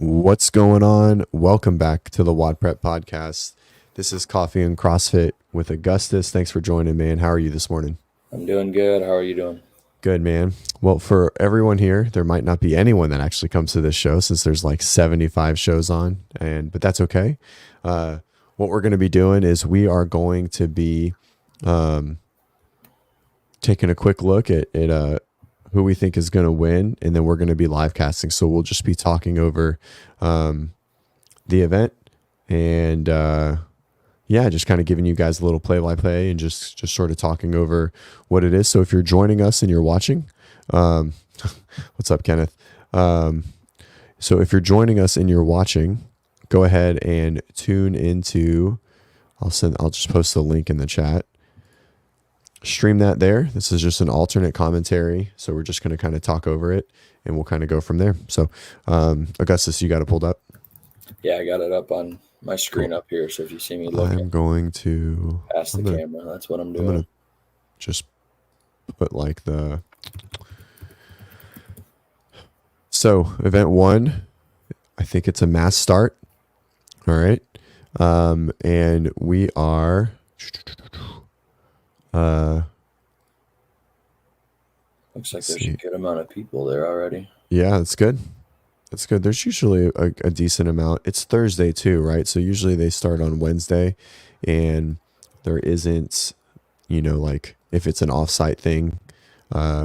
What's going on? Welcome back to the WOD Prep Podcast. This is Coffee and CrossFit with Augustus. Thanks for joining, man. How are you this morning? I'm doing good. How are you doing? Good, man. Well, for everyone here, there might not be anyone that actually comes to this show since there's like 75 shows on, but that's okay. What we're going to be doing is we are going to be taking a quick look at who we think is going to win, and then we're going to be live casting. So we'll just be talking over the event and just kind of giving you guys a little play-by-play and just sort of talking over what it is. So if you're joining us and you're watching, what's up, Kenneth? So if you're joining us and you're watching, go ahead and tune into, I'll just post the link in the chat. Stream that there. This is just an alternate commentary. So we're just going to kind of talk over it and we'll kind of go from there. So Augustus, you got it pulled up? Yeah, I got it up on my screen up here. So if you see me looking, I'm going to past the camera. That's what I'm doing. I'm going to just put like so event 1, I think it's a mass start. All right. And we are, looks like there's a good amount of people there already. Yeah, that's good. That's good. There's usually a decent amount. It's Thursday too, right? So usually they start on Wednesday, and there isn't, like if it's an offsite thing,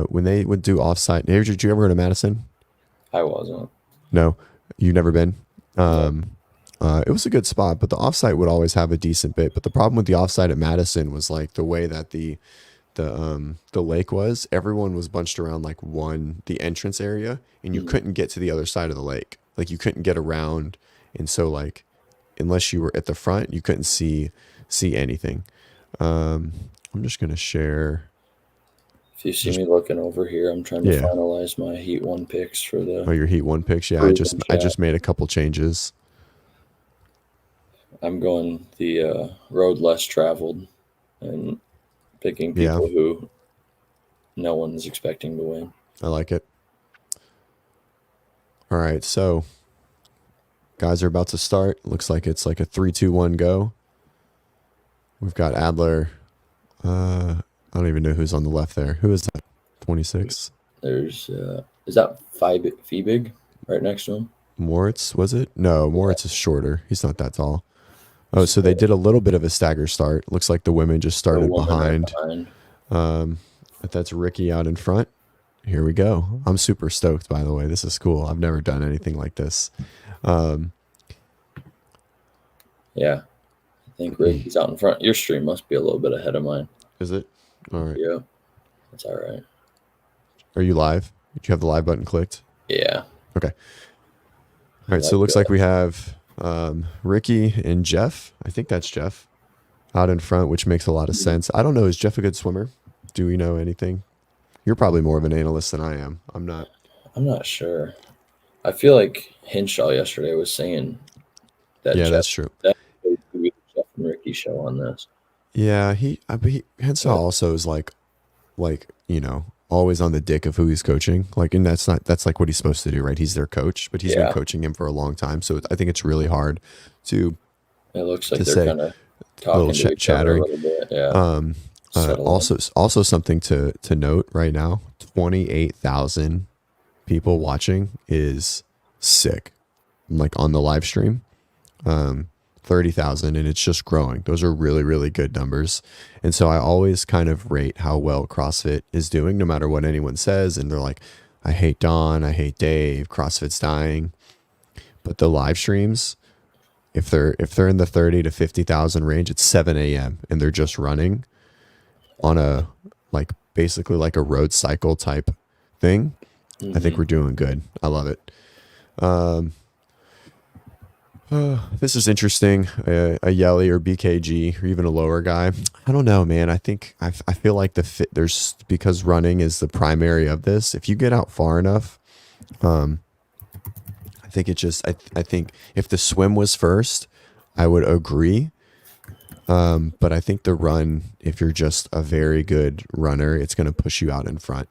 when they would do offsite. Did you ever go to Madison? I wasn't. No, you've never been. It was a good spot, but the offsite would always have a decent bit. But the problem with the offsite at Madison was like the way that the lake was. Everyone was bunched around like the entrance area, and you couldn't get to the other side of the lake. Like you couldn't get around, and so like unless you were at the front, you couldn't see anything. I'm just gonna share. If you see me looking over here, I'm trying to finalize my Heat 1 picks for the. Oh, your Heat 1 picks. Yeah, I just made a couple changes. I'm going the road less traveled and picking people who no one's expecting to win. I like it. All right, so guys are about to start. Looks like it's like a 3-2-1 go. We've got Adler. I don't even know who's on the left there. Who is that? 26. There's is that Feebig right next to him? Moritz, was it? No, Moritz is shorter. He's not that tall. Oh, so they did a little bit of a stagger start. Looks like the women just started behind. But that's Ricky out in front. Here we go. I'm super stoked, by the way. This is cool. I've never done anything like this. Yeah. I think Ricky's out in front. Your stream must be a little bit ahead of mine. Is it? All right. Yeah. That's all right. Are you live? Did you have the live button clicked? Yeah. Okay. All right. So it looks like we have Ricky and Jeff. I think that's Jeff out in front, which makes a lot of sense. I don't know. Is Jeff a good swimmer? Do we know anything? You're probably more of an analyst than I am. I'm not sure. I feel like Hinshaw yesterday was saying that. Yeah, that's true. That would be the Jeff and Ricky show on this. Yeah, Hinshaw also is like always on the dick of who he's coaching. Like, and that's like what he's supposed to do, right? He's their coach, but he's been coaching him for a long time. So I think it's really hard to. It looks like they're kind of talking to each other a little bit. Yeah. Also something to note right now: 28,000 people watching is sick. Like on the live stream, 30,000, and it's just growing. Those are really, really good numbers. And so I always kind of rate how well CrossFit is doing, no matter what anyone says. And they're like, I hate Don, I hate Dave, CrossFit's dying. But the live streams, if they're in the 30 to 50,000 range, it's 7 a.m. and they're just running on a basically like a road cycle type thing. I think we're doing good. I love it. This is interesting. A Yelly or BKG or even a lower guy. I don't know, man. I think I feel like the fit because running is the primary of this. If you get out far enough, I think I think if the swim was first, I would agree. But I think the run, if you're just a very good runner, it's going to push you out in front.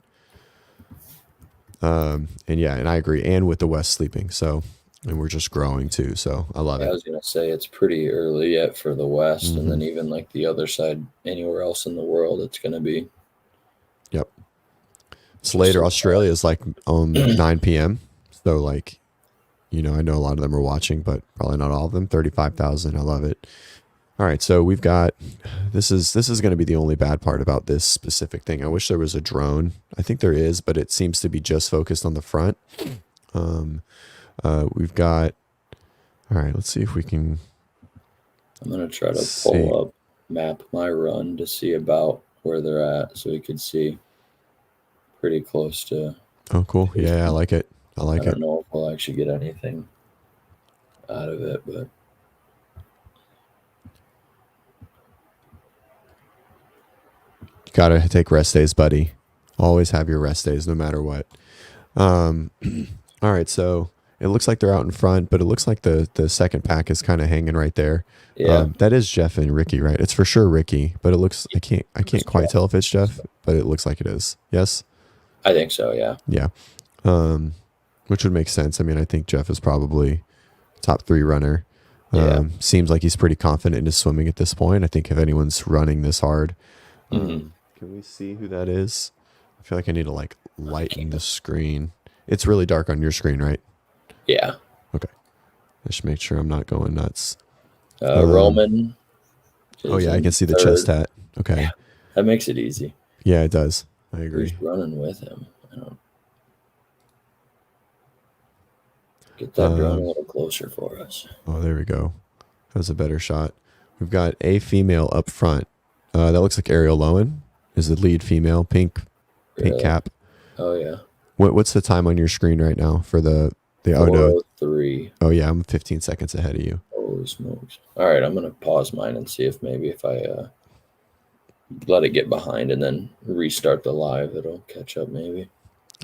And I agree. And with the West sleeping. So and we're just growing too. So I love Yeah, I it. was gonna say it's pretty early yet for the West, and then even like the other side, anywhere else in the world, it's gonna be Yep. It's just later. a Australia is like 9 p.m. So like, I know a lot of them are watching, but probably not all of them. 35,000. I love it. All right, so we've got this is going to be the only bad part about this specific thing. I wish there was a drone. I think there is, but it seems to be just focused on the front. We've got. All right, let's see if we can. I'm gonna try to See. pull up map my run to see about where they're at, so we could see pretty close to. Oh, cool. Yeah, I like it. I I don't know if we'll actually get anything out of it, but Gotta take rest days, buddy. Always have your rest days, no matter what. All right, so it looks like they're out in front, but it looks like the second pack is kind of hanging right there. yeah, That is Jeff and Ricky, right? It's for sure Ricky, but it looks I can't quite tell if it's Jeff, but it looks like it is. Yes. I think so. Yeah. Yeah. Which would make sense. I mean, I think Jeff is probably top 3 runner. Yeah. Seems like he's pretty confident in his swimming at this point. I think if anyone's running this hard, can we see who that is? I feel like I need to like lighten the screen. It's really dark on your screen, right? Yeah. Okay. Just make sure I'm not going nuts. Roman. Oh yeah, I can see the third. chest hat. Okay. Yeah, that makes it easy. Yeah, it does. I agree. Who's running with him? I don't. Get that drone a little closer for us. Oh, there we go. That was a better shot. We've got a female up front. That looks like Ariel Lowen is the lead female, pink cap. Oh yeah. What's the time on your screen right now for the oh no? 4:03. Oh yeah, I'm 15 seconds ahead of you. Holy smokes! All right, I'm gonna pause mine and see if maybe if I let it get behind and then restart the live, it'll catch up maybe.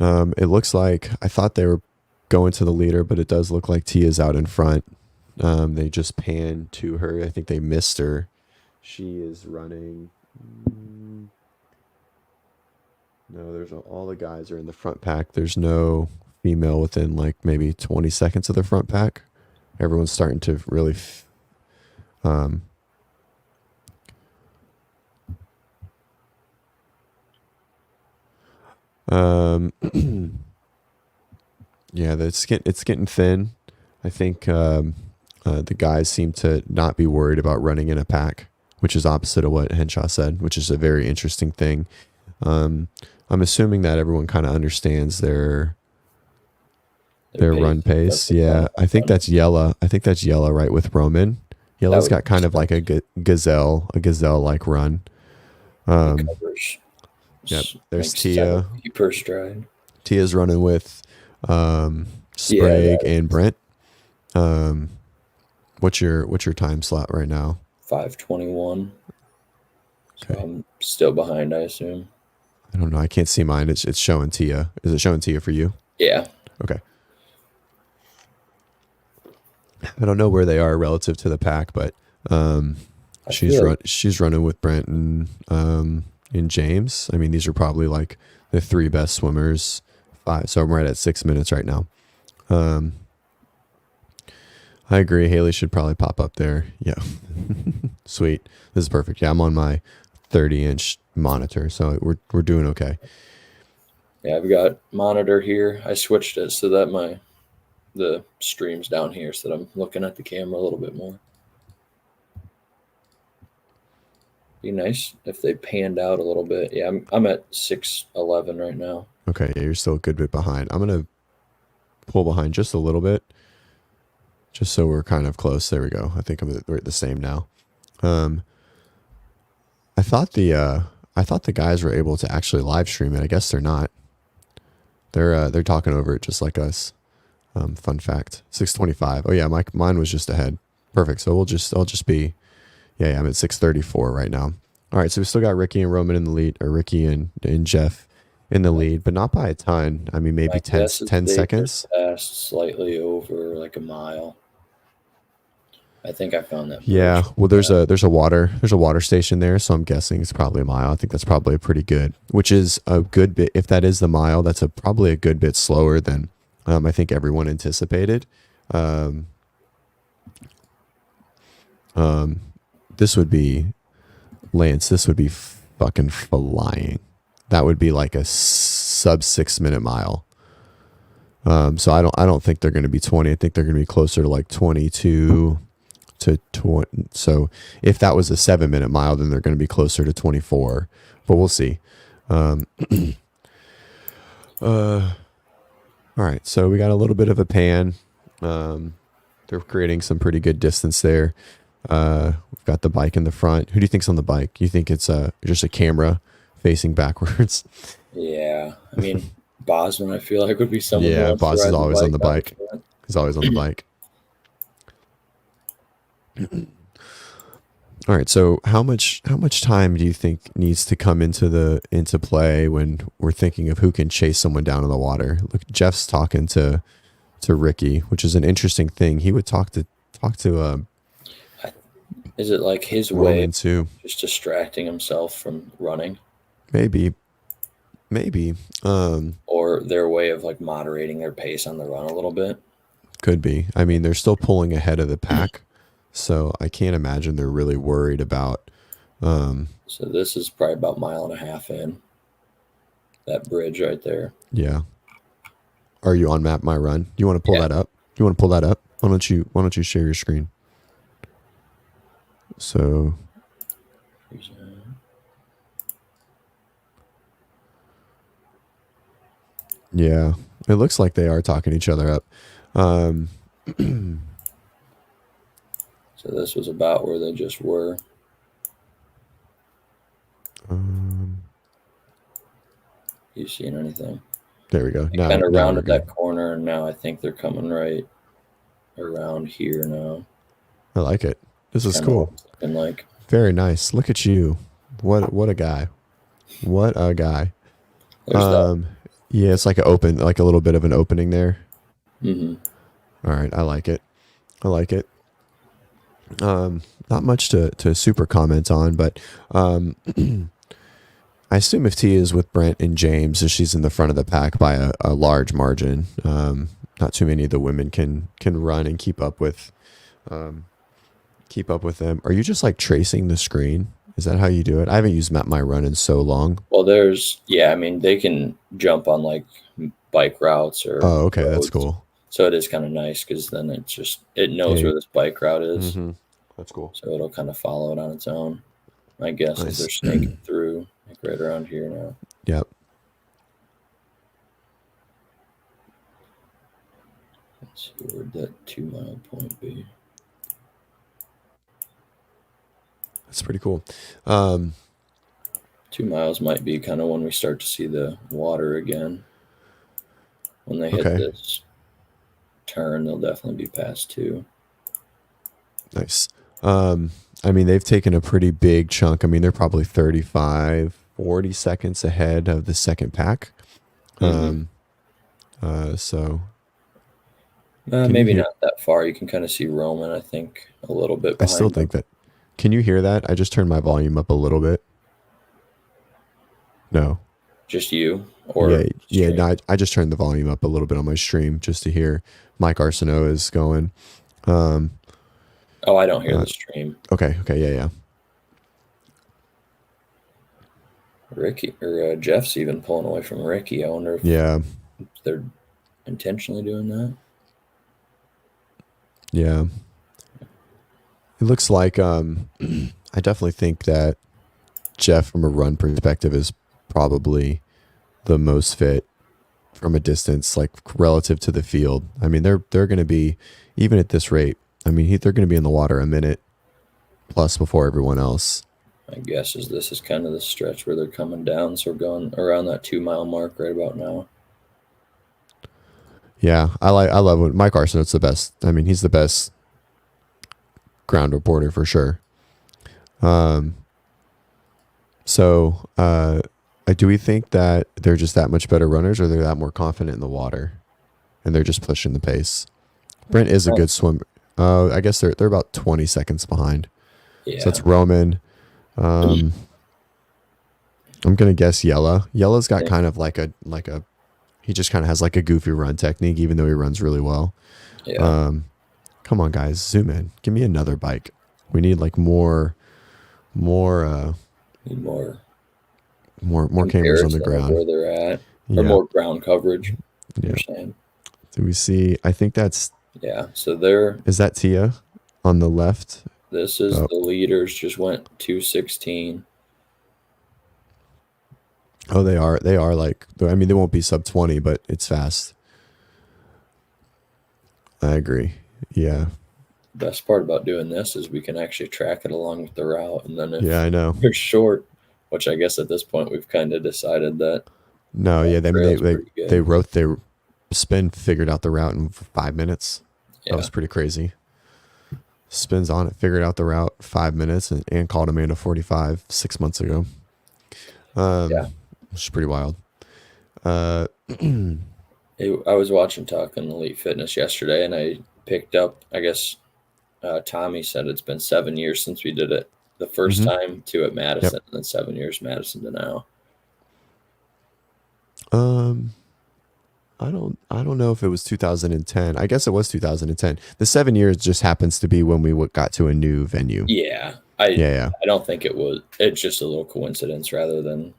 It looks like I thought they were going to the leader, but it does look like Tia's out in front. They just panned to her. I think they missed her. She is running. No, there's all the guys are in the front pack. There's no female within like maybe 20 seconds of the front pack. Everyone's starting to really yeah, it's getting thin. I think the guys seem to not be worried about running in a pack, which is opposite of what Henshaw said, which is a very interesting thing. I'm assuming that everyone kind of understands their run pace. Yeah, I think that's Yella. Right with Roman. Yella's got kind of like a gazelle like run. Yep. There's Tia. Per stride. Tia's running with Sprague and Brent. What's your time slot right now? 5:21. Okay. So I'm still behind, I assume. I don't know. I can't see mine. It's showing Tia. Is it showing Tia for you? Yeah. Okay. I don't know where they are relative to the pack, but she's running with Brent and James. I mean, these are probably like the 3 best swimmers. 5. So I'm right at 6 minutes right now. I agree. Haley should probably pop up there. Yeah. Sweet. This is perfect. Yeah, I'm on my 30-inch monitor, so we're doing okay. Yeah, I've got monitor here. I switched it so that the stream's down here, so that I'm looking at the camera a little bit more. Be nice if they panned out a little bit. Yeah, I'm at 6:11 right now. Okay, yeah, you're still a good bit behind. I'm gonna pull behind just a little bit, just so we're kind of close. There we go. I think we're at the same now. I thought the guys were able to actually live stream it. I guess they're not. They're talking over it just like us. Fun fact. 6:25. Oh yeah, mine was just ahead. Perfect. So I'll just be. Yeah, I'm at 6:34 right now. All right, so we still got Ricky and Roman in the lead, or Ricky and Jeff in the lead, but not by a ton. I mean, maybe 10 seconds. Passed slightly over like a mile. I think I found that. Yeah, well, there's a water station there, so I'm guessing it's probably a mile. I think that's probably a pretty good, which is a good bit. If that is the mile, that's probably a good bit slower than I think everyone anticipated. Um, this would be Lance. This would be fucking flying. That would be like a sub 6 minute mile. So I don't think they're going to be 20. I think they're going to be closer to like 22 to 20. So if that was a 7 minute mile, then they're going to be closer to 24, but we'll see. All right. So we got a little bit of a pan. They're creating some pretty good distance there. We've got the bike in the front. Who do you think's on the bike? You think it's just a camera facing backwards? Yeah. I mean, Bosman, I feel like would be someone. Yeah, Boss is always on the bike. He's always on the bike. All right. So how much time do you think needs to come into play when we're thinking of who can chase someone down in the water? Look, Jeff's talking to Ricky, which is an interesting thing. He would talk to is it like his way of just distracting himself from running? Maybe. Or their way of like moderating their pace on the run a little bit. Could be. I mean, they're still pulling ahead of the pack, so I can't imagine they're really worried about. So this is probably about 1.5 miles in. That bridge right there. Yeah. Are you on Map My Run? You want to pull that up? You want to pull that up? Why don't you share your screen? So. Yeah, it looks like they are talking each other up. So this was about where they just were. You seen anything? There we go. They kind of rounded that corner, and now I think they're coming right around here now. I like it. This is cool. And like very nice. Look at you. What a guy. What a guy. Yeah, it's like a little bit of an opening there. Mm-hmm. All right, I like it. Not much to super comment on, but I assume if Tia is with Brent and James, she's in the front of the pack by a large margin. Not too many of the women can run and keep up with them. Are you just like tracing the screen? Is that how you do it? I haven't used Map My Run in so long. Well, I mean, they can jump on like bike routes or. Oh, okay, roads. That's cool. So it is kind of nice because then it knows where this bike route is. Mm-hmm. That's cool. So it'll kind of follow it on its own. My guess is they're snaking through like right around here now. Yep. Let's see, where'd that 2 mile point be? That's pretty cool. 2 miles might be kind of when we start to see the water again. When they hit this turn, they'll definitely be past 2. Nice. I mean, they've taken a pretty big chunk. I mean, they're probably 35, 40 seconds ahead of the second pack. Mm-hmm. So maybe not that far. You can kind of see Roman, I think, a little bit behind. I still think that. Can you hear that? I just turned my volume up a little bit. No. Just you? Or yeah. No, I just turned the volume up a little bit on my stream just to hear Mike Arsenault is going. I don't hear the stream. Okay, yeah. Ricky or Jeff's even pulling away from Ricky. I wonder if they're intentionally doing that. Yeah. It looks like I definitely think that Jeff from a run perspective is probably the most fit from a distance, like relative to the field. I mean, they're going to be, even at this rate, I mean, they're going to be in the water a minute plus before everyone else. My guess is this is kind of the stretch where they're coming down. So we're going around that 2 mile mark right about now. Yeah, I love when Mike Arsenault's the best. I mean, he's the best ground reporter for sure. So do we think that they're just that much better runners, or they're that more confident in the water and they're just pushing the pace? Brent is a good swimmer. I guess they're about 20 seconds behind. Yeah. So it's Roman. I'm gonna guess Yella. Yella's got kind of like a he just kind of has like a goofy run technique, even though he runs really well. Yeah. Come on, guys, zoom in. Give me another bike. We need like more Need more cameras on the comparison of ground. where they're at, or Yeah. more ground coverage. Yeah. You're saying. Do we see? I think that's. Yeah. So they're. Is that Tia on the left? This is Oh. the leaders. Just went 2:16. Oh, they are. They are like. I mean, they won't be sub 20, but it's fast. I agree. Yeah. Best part about doing this is we can actually track it along with the route, and then if I know. they're short, which I guess at this point we've kind of decided that. No, yeah, they wrote their spin, figured out the route in 5 minutes. Yeah. That was pretty crazy. Spins on it, figured out the route 5 minutes, and called Amanda 45 6 months ago. Which is pretty wild. I was watching Talking Elite Fitness yesterday, and I picked up, I guess Tommy said it's been 7 years since we did it the first time to at Madison, and then 7 years Madison to now. I don't know if it was 2010. I guess it was 2010. The 7 years just happens to be when we got to a new venue. Yeah. I don't think it was. It's just a little coincidence rather than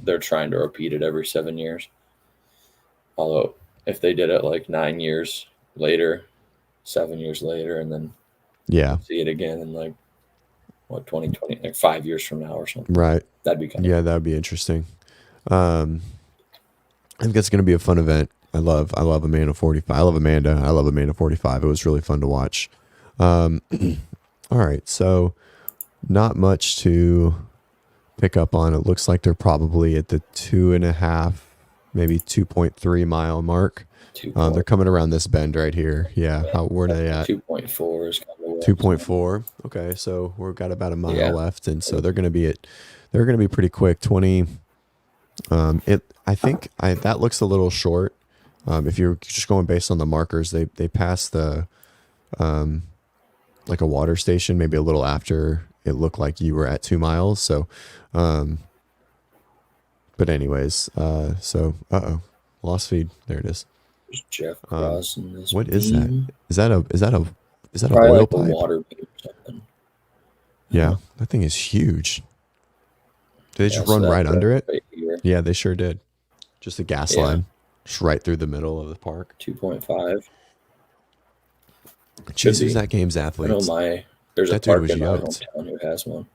they're trying to repeat it every 7 years. Although if they did it like 9 years later, 7 years later, and then see it again in like 2020, like 5 years from now or something. Right. That'd be kind of that'd be interesting. I think that's going to be a fun event. I love Amanda 45. I love Amanda 45. It was really fun to watch. All right. So not much to pick up on. It looks like they're probably at the 2.5, maybe 2.3 mile mark. They're coming around this bend right here. Yeah. Where are they at? 2.4 is kind of 2.4. Okay. So we've got about a mile left. And so they're going to be pretty quick. 20. I think that looks a little short. If you're just going based on the markers, they passed the, like a water station, maybe a little after it looked like you were at 2 miles. So, but anyways, lost feed. There it is. There's Jeff crossing this. What is that? Is that a Probably oil like pipe? A water beam or something. Yeah, that thing is huge. Did they just run right under it? Right here. Yeah, they sure did. Just a gas line, just right through the middle of the park. 2.5. Jesus, that game's athletes. There's a park in my hometown who has one.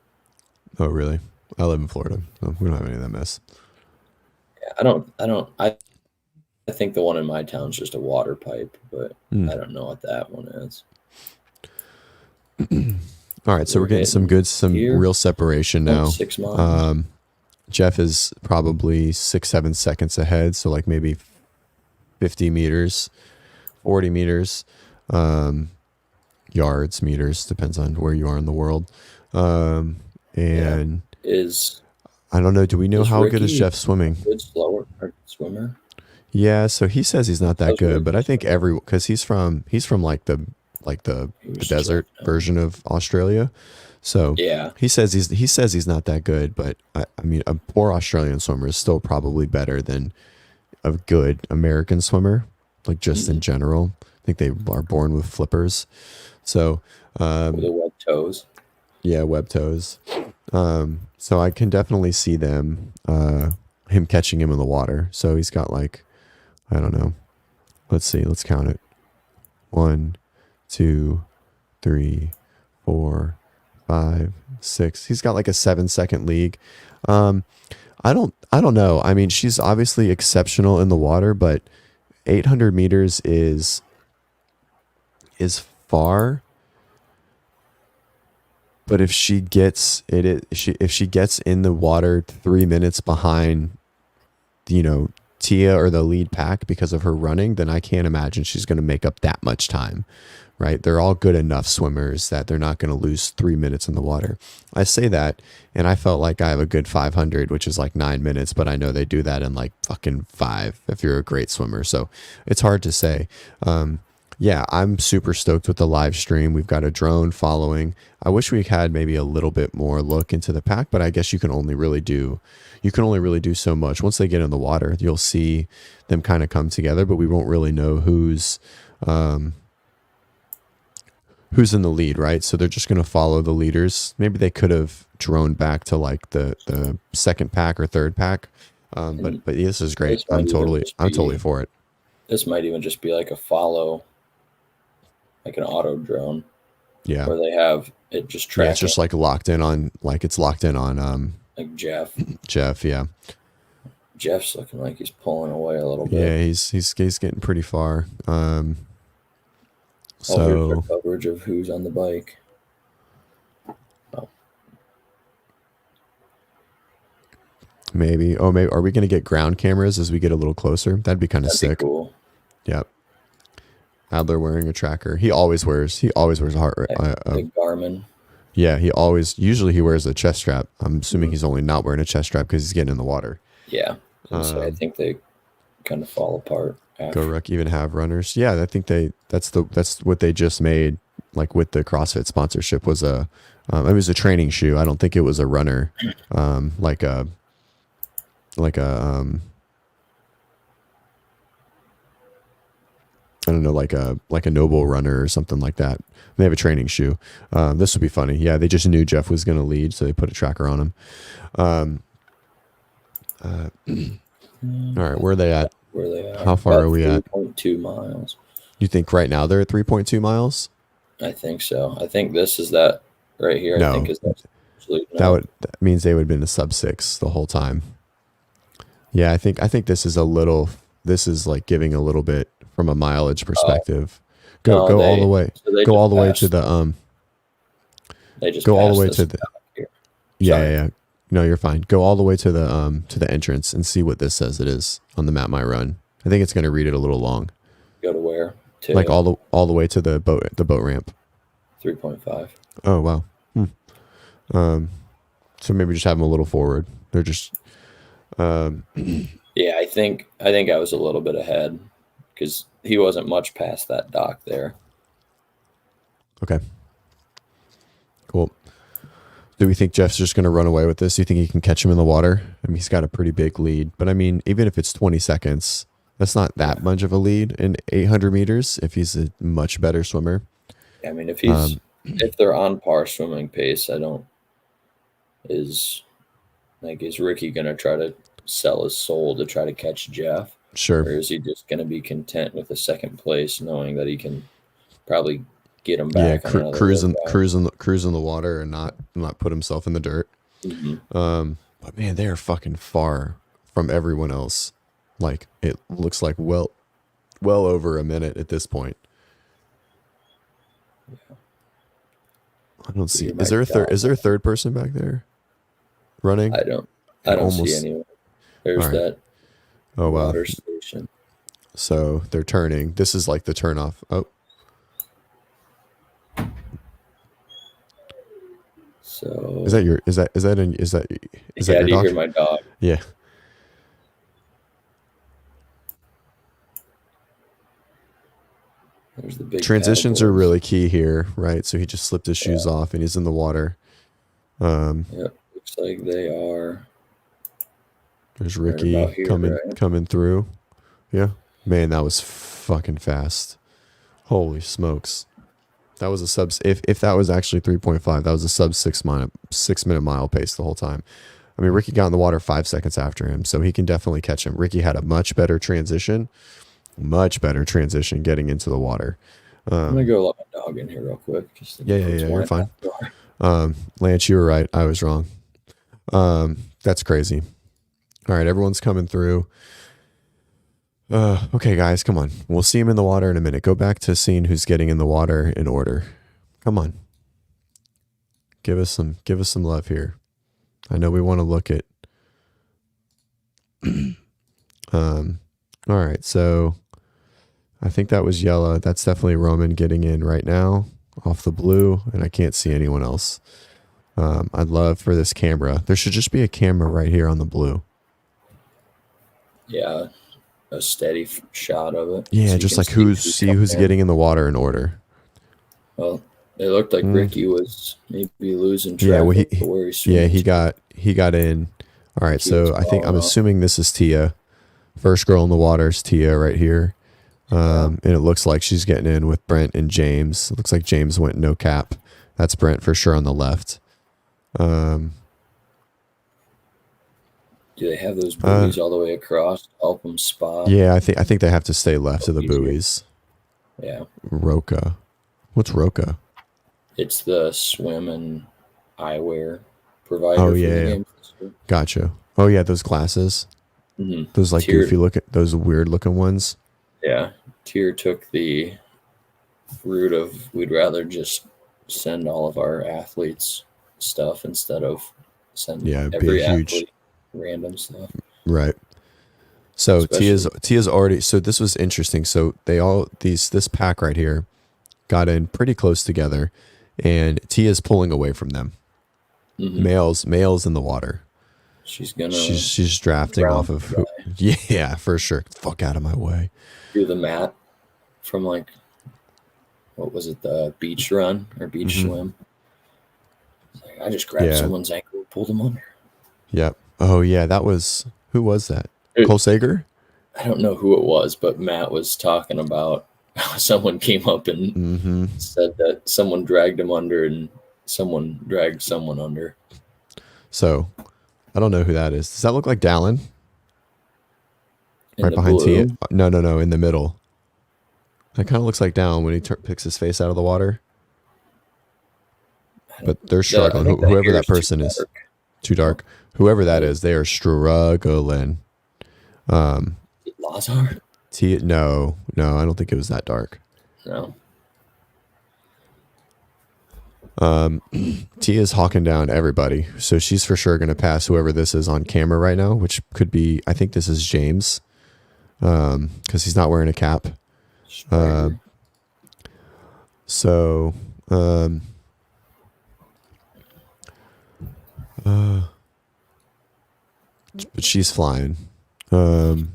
Oh, really? I live in Florida. So we don't have any of that mess. Yeah, I think the one in my town is just a water pipe, but I don't know what that one is. All right, so we're getting some real separation now. 6 miles. Jeff is probably 6-7 seconds ahead, so like maybe 50 meters, 40 meters, yards, meters, depends on where you are in the world. I don't know. Do we know how good is Jeff swimming? Good swimmer. Yeah, so he says he's not that good, but I think because he's from like the desert version of Australia. So he says he's not that good, but I mean, a poor Australian swimmer is still probably better than a good American swimmer, like just in general. I think they are born with flippers. So with the web toes. Yeah, web toes. So I can definitely see him catching him in the water. So he's got like, I don't know. Let's see. Let's count it. 1, 2, 3, 4, 5, 6. He's got like a 7-second league. I don't know. I mean, she's obviously exceptional in the water, but 800 meters is far. But if she gets if she gets in the water 3 minutes behind, Tia or the lead pack because of her running, then I can't imagine she's going to make up that much time, right? They're all good enough swimmers that they're not going to lose 3 minutes in the water. I say that, and I felt like I have a good 500, which is like 9 minutes, but I know they do that in like fucking 5 if you're a great swimmer. So it's hard to say. Yeah, I'm super stoked with the live stream. We've got a drone following. I wish we had maybe a little bit more look into the pack, but I guess you can only really do so much. Once they get in the water, you'll see them kind of come together, but we won't really know who's who's in the lead, right? So they're just going to follow the leaders. Maybe they could have droned back to like the second pack or third pack. But this is great. I'm totally for it. This might even just be like a follow, like an auto drone. Yeah. Where they have it just tracking. Yeah, it's just like locked in on like like Jeff. Jeff, yeah. Jeff's looking like he's pulling away a little bit. Yeah, he's getting pretty far. So here's our coverage of who's on the bike. Oh. Maybe are we going to get ground cameras as we get a little closer? That'd be kind of sick. Cool. Yep. Adler wearing a tracker. He always wears a heart rate. Garmin. Yeah, usually he wears a chest strap. I'm assuming he's only not wearing a chest strap because he's getting in the water. Yeah. So I think they kind of fall apart. GoRuck even have runners. Yeah, I think that's what they just made, like with the CrossFit sponsorship, was it was a training shoe. I don't think it was a runner, like a I don't know, like a Noble runner or something like that. They have a training shoe. This would be funny. Yeah, they just knew Jeff was going to lead, so they put a tracker on him. All right, where are they at? How far are we at? 3.2 miles. You think right now they're at 3.2 miles? I think so. I think this is that right here. No. I think is that means they would have been a sub 6 the whole time. Yeah, I think this is like giving a little bit from a mileage perspective. Go all the way. So go all the way to the They just go all the way to the. Here. Yeah. No, you're fine. Go all the way to the entrance and see what this says it is on the map my run. I think it's going to read it a little long. Go to where? Like all the way to the boat ramp. 3.5. Oh wow. So maybe just have them a little forward. They're just. Yeah, I think I was a little bit ahead because he wasn't much past that dock there. Okay. Cool. Do we think Jeff's just going to run away with this? Do you think he can catch him in the water? I mean, he's got a pretty big lead, but I mean, even if it's 20 seconds, that's not that much of a lead in 800 meters if he's a much better swimmer. I mean, if they're on par swimming pace, is Ricky going to try to sell his soul to try to catch Jeff? Sure. Or is he just going to be content with a second place, knowing that he can probably get him back? Yeah, cruising the water and not put himself in the dirt. Mm-hmm. But man, they are fucking far from everyone else. Like it looks like well over a minute at this point. Yeah. I don't see. Is there a third person back there running? I don't see anyone. There's right. that. Oh wow. Water station. So they're turning. This is like the turn off. Oh. So is that your dog? Hear my dog? Yeah. There's the big transitions are really key here, right? So he just slipped his shoes off and he's in the water. Yep, looks like they are. There's Ricky coming through. Yeah, man, that was fucking fast. Holy smokes. That was a sub. If that was actually 3.5, that was a sub 6 minute mile pace the whole time. I mean, Ricky got in the water 5 seconds after him, so he can definitely catch him. Ricky had a much better transition getting into the water. I'm gonna go let my dog in here real quick. Yeah, you're fine. Lance, you were right. I was wrong. That's crazy. All right, everyone's coming through. Okay, guys, come on. We'll see him in the water in a minute. Go back to seeing who's getting in the water in order. Come on. Give us some love here. I know we want to look at. All right, so I think that was yellow. That's definitely Roman getting in right now off the blue, and I can't see anyone else. I'd love for this camera. There should just be a camera right here on the blue. Yeah, a steady shot of it. Yeah, so just like who's getting in the water in order. Well, it looked like Ricky was maybe losing track. Yeah, well, where he got in. All right, so I'm assuming this is Tia. First girl in the water is Tia right here. And it looks like she's getting in with Brent and James. It looks like James went no cap. That's Brent for sure on the left. Do they have those buoys all the way across to help them spot? Yeah, I think they have to stay left of the buoys. Yeah. Roca. What's Roca? It's the swim and eyewear provider. Oh, yeah. Gotcha. Oh, yeah, those glasses. Mm-hmm. Those like goofy looking, those weird looking ones. Yeah. Tier took the route of we'd rather just send all of our athletes stuff instead of send every athlete random stuff. Right. So Tia's already, so this was interesting. So they all, this pack right here got in pretty close together, and Tia's pulling away from them. Mm-hmm. Males in the water. She's drafting off of who, yeah, for sure. Fuck out of my way. Do the mat from like, what was it, the beach run or beach swim? Like, I just grabbed someone's ankle and pulled him under. Yep. Oh yeah, who was that? Cole Sager? I don't know who it was, but Matt was talking about how someone came up and said that someone dragged him under and someone dragged someone under. So, I don't know who that is. Does that look like Dallin? Right behind Tia? No, in the middle. That kind of looks like Dallin when he picks his face out of the water. But they're struggling. Whoever that person is. Too dark. Whoever that is, they are struggling. Lazar? Tia? No, I don't think it was that dark. No. Tia's hawking down everybody, so she's for sure going to pass whoever this is on camera right now, which could be, I think this is James, because he's not wearing a cap. But she's flying. It's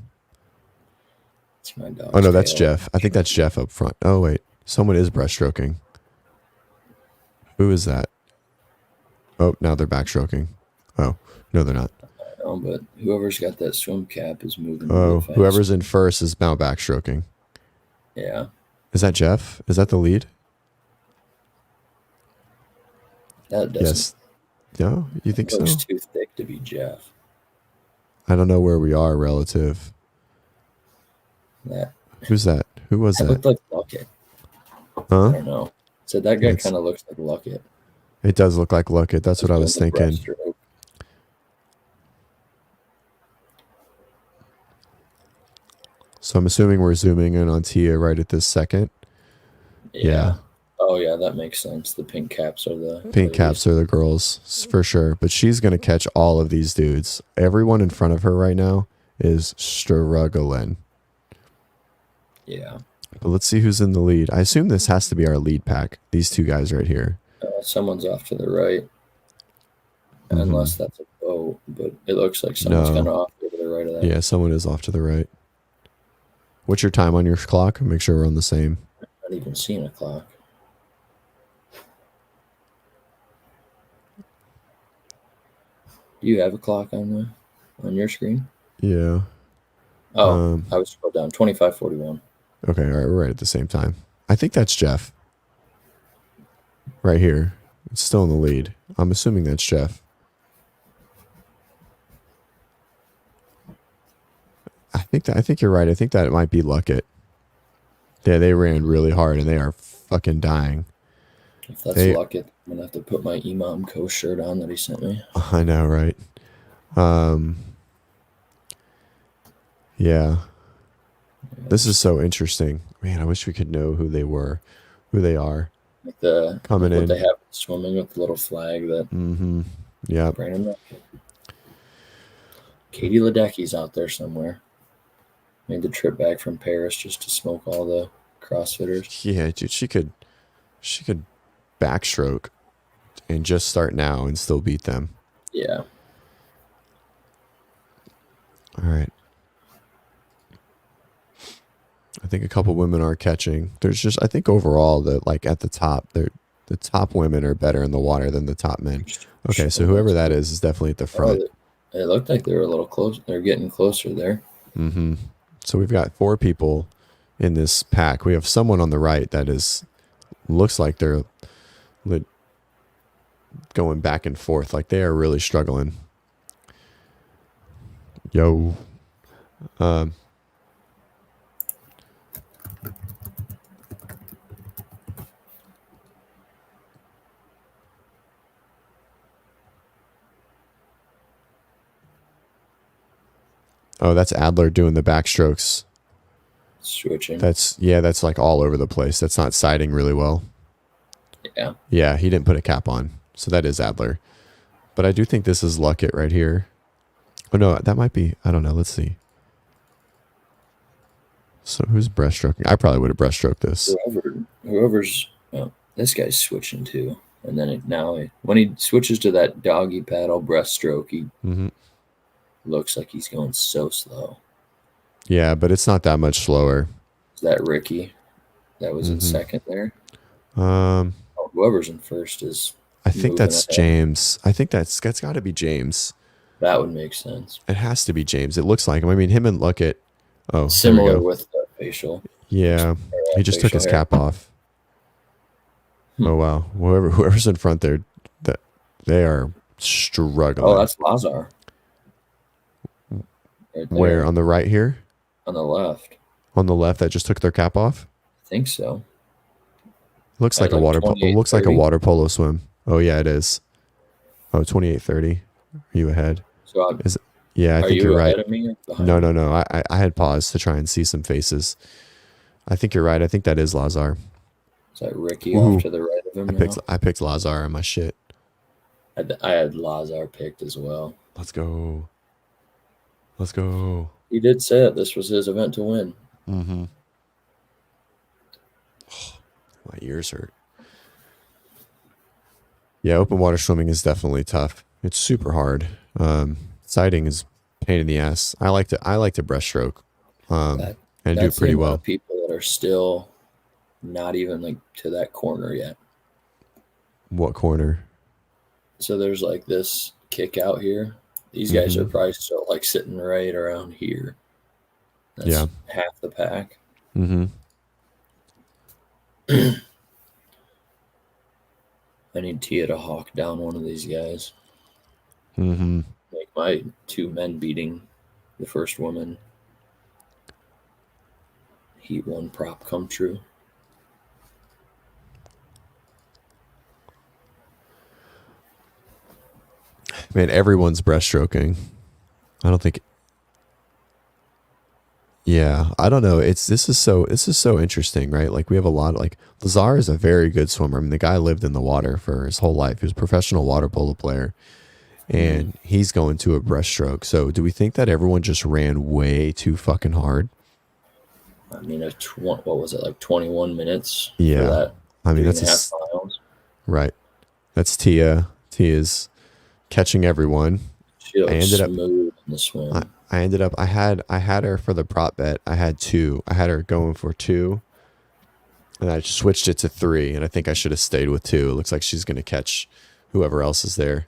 my dog's oh no, that's tail. Jeff. I think that's Jeff up front. Oh wait, someone is breaststroking. Who is that? Oh, now they're backstroking. Oh, no, they're not. No, but whoever's got that swim cap is moving. Oh, whoever's in first is now backstroking. Yeah. Is that Jeff? Is that the lead? That doesn't. Yes. No, you think so? Looks too thick to be Jeff. I don't know where we are relative. Who's that? Who was that? Looked like Luckett. Huh? I don't know. So that guy kind of looks like Luckett. It does look like Luckett. That's what I was thinking. So I'm assuming we're zooming in on Tia right at this second. Yeah. Oh yeah, that makes sense. The pink caps are the girls for sure. But she's gonna catch all of these dudes. Everyone in front of her right now is struggling. Yeah. But let's see who's in the lead. I assume this has to be our lead pack. These two guys right here. Someone's off to the right. Unless that's a boat. But it looks like someone's kind of off to the right of that. Yeah, someone is off to the right. What's your time on your clock? Make sure we're on the same. I'm not even seeing a clock. Do you have a clock on your screen? Yeah. Oh, I was scrolled down. 25:41. Okay, all right, we're right at the same time. I think that's Jeff. Right here. It's still in the lead. I'm assuming that's Jeff. I think you're right. I think that it might be Luckett. Yeah, they ran really hard and they are fucking dying. If that's Luckett, I'm gonna have to put my Imam Co shirt on that he sent me. I know, right? Yeah. This is so interesting. Man, I wish we could know who they are. Like coming in. They have swimming with the little flag that. Yeah. Brandon. Katie Ledecky's out there somewhere. Made the trip back from Paris just to smoke all the CrossFitters. Yeah, dude, she could backstroke and just start now and still beat them. Yeah. All right. I think a couple women are catching. I think overall that like at the top, the top women are better in the water than the top men. Okay, so whoever that is definitely at the front. It looked like they were a little close. They're getting closer there. So we've got 4 people in this pack. We have someone on the right that looks like they're going back and forth. Like they are really struggling. Yo. Oh, that's Adler doing the backstrokes. Switching. That's like all over the place. That's not sighting really well. Yeah. Yeah, he didn't put a cap on. So that is Adler. But I do think this is Luckett right here. Oh, no, that might be. I don't know. Let's see. So who's breaststroking? I probably would have breaststroked this. Whoever's. Oh, this guy's switching too. And then when he switches to that doggy paddle breaststroke, he looks like he's going so slow. Yeah, but it's not that much slower. Is that Ricky? That was in second there. Whoever's in first is. I think that's ahead. James. I think that's got to be James. That would make sense. It has to be James. It looks like him. I mean, him and Luckett. Oh, similar with the facial. Yeah, he just took his cap off. Oh wow! Whoever's in front there, that they are struggling. Oh, that's Lazar. Right where on the right here? On the left. On the left, that just took their cap off. I think so. Looks like a water. It looks like a water polo swim. Oh yeah, it is. Oh, 28:30. Are you ahead? So yeah, I think you're right. Of me or No. I had paused to try and see some faces. I think you're right. I think that is Lazar. Is that Ricky off to the right of him? I picked Lazar on my shit. I had Lazar picked as well. Let's go. He did say it. This was his event to win. Mm-hmm. Oh, my ears hurt. Yeah, open water swimming is definitely tough. It's super hard. Sighting is a pain in the ass. I like to breaststroke and do pretty well. People that are still not even like to that corner yet. What corner? So there's like this kick out here. These guys are probably still like sitting right around here. That's half the pack. Mm-hmm. I need Tia to hawk down one of these guys. Mm-hmm. Like my two men beating the first woman. Heat 1 prop come true. Man, everyone's breaststroking. I don't think. Yeah, I don't know. This is so interesting, right? Like we have a lot. Like Lazar is a very good swimmer. I mean, the guy lived in the water for his whole life. He was a professional water polo player, and he's going to a breaststroke. So, do we think that everyone just ran way too fucking hard? I mean, what was it, like 21 minutes? Yeah, for that I mean that's miles. Right. That's Tia. Tia's catching everyone. She looks smooth in the swim. I ended up. I had her for the prop bet. I had 2. I had her going for 2, and I switched it to 3. And I think I should have stayed with 2. It looks like she's going to catch whoever else is there.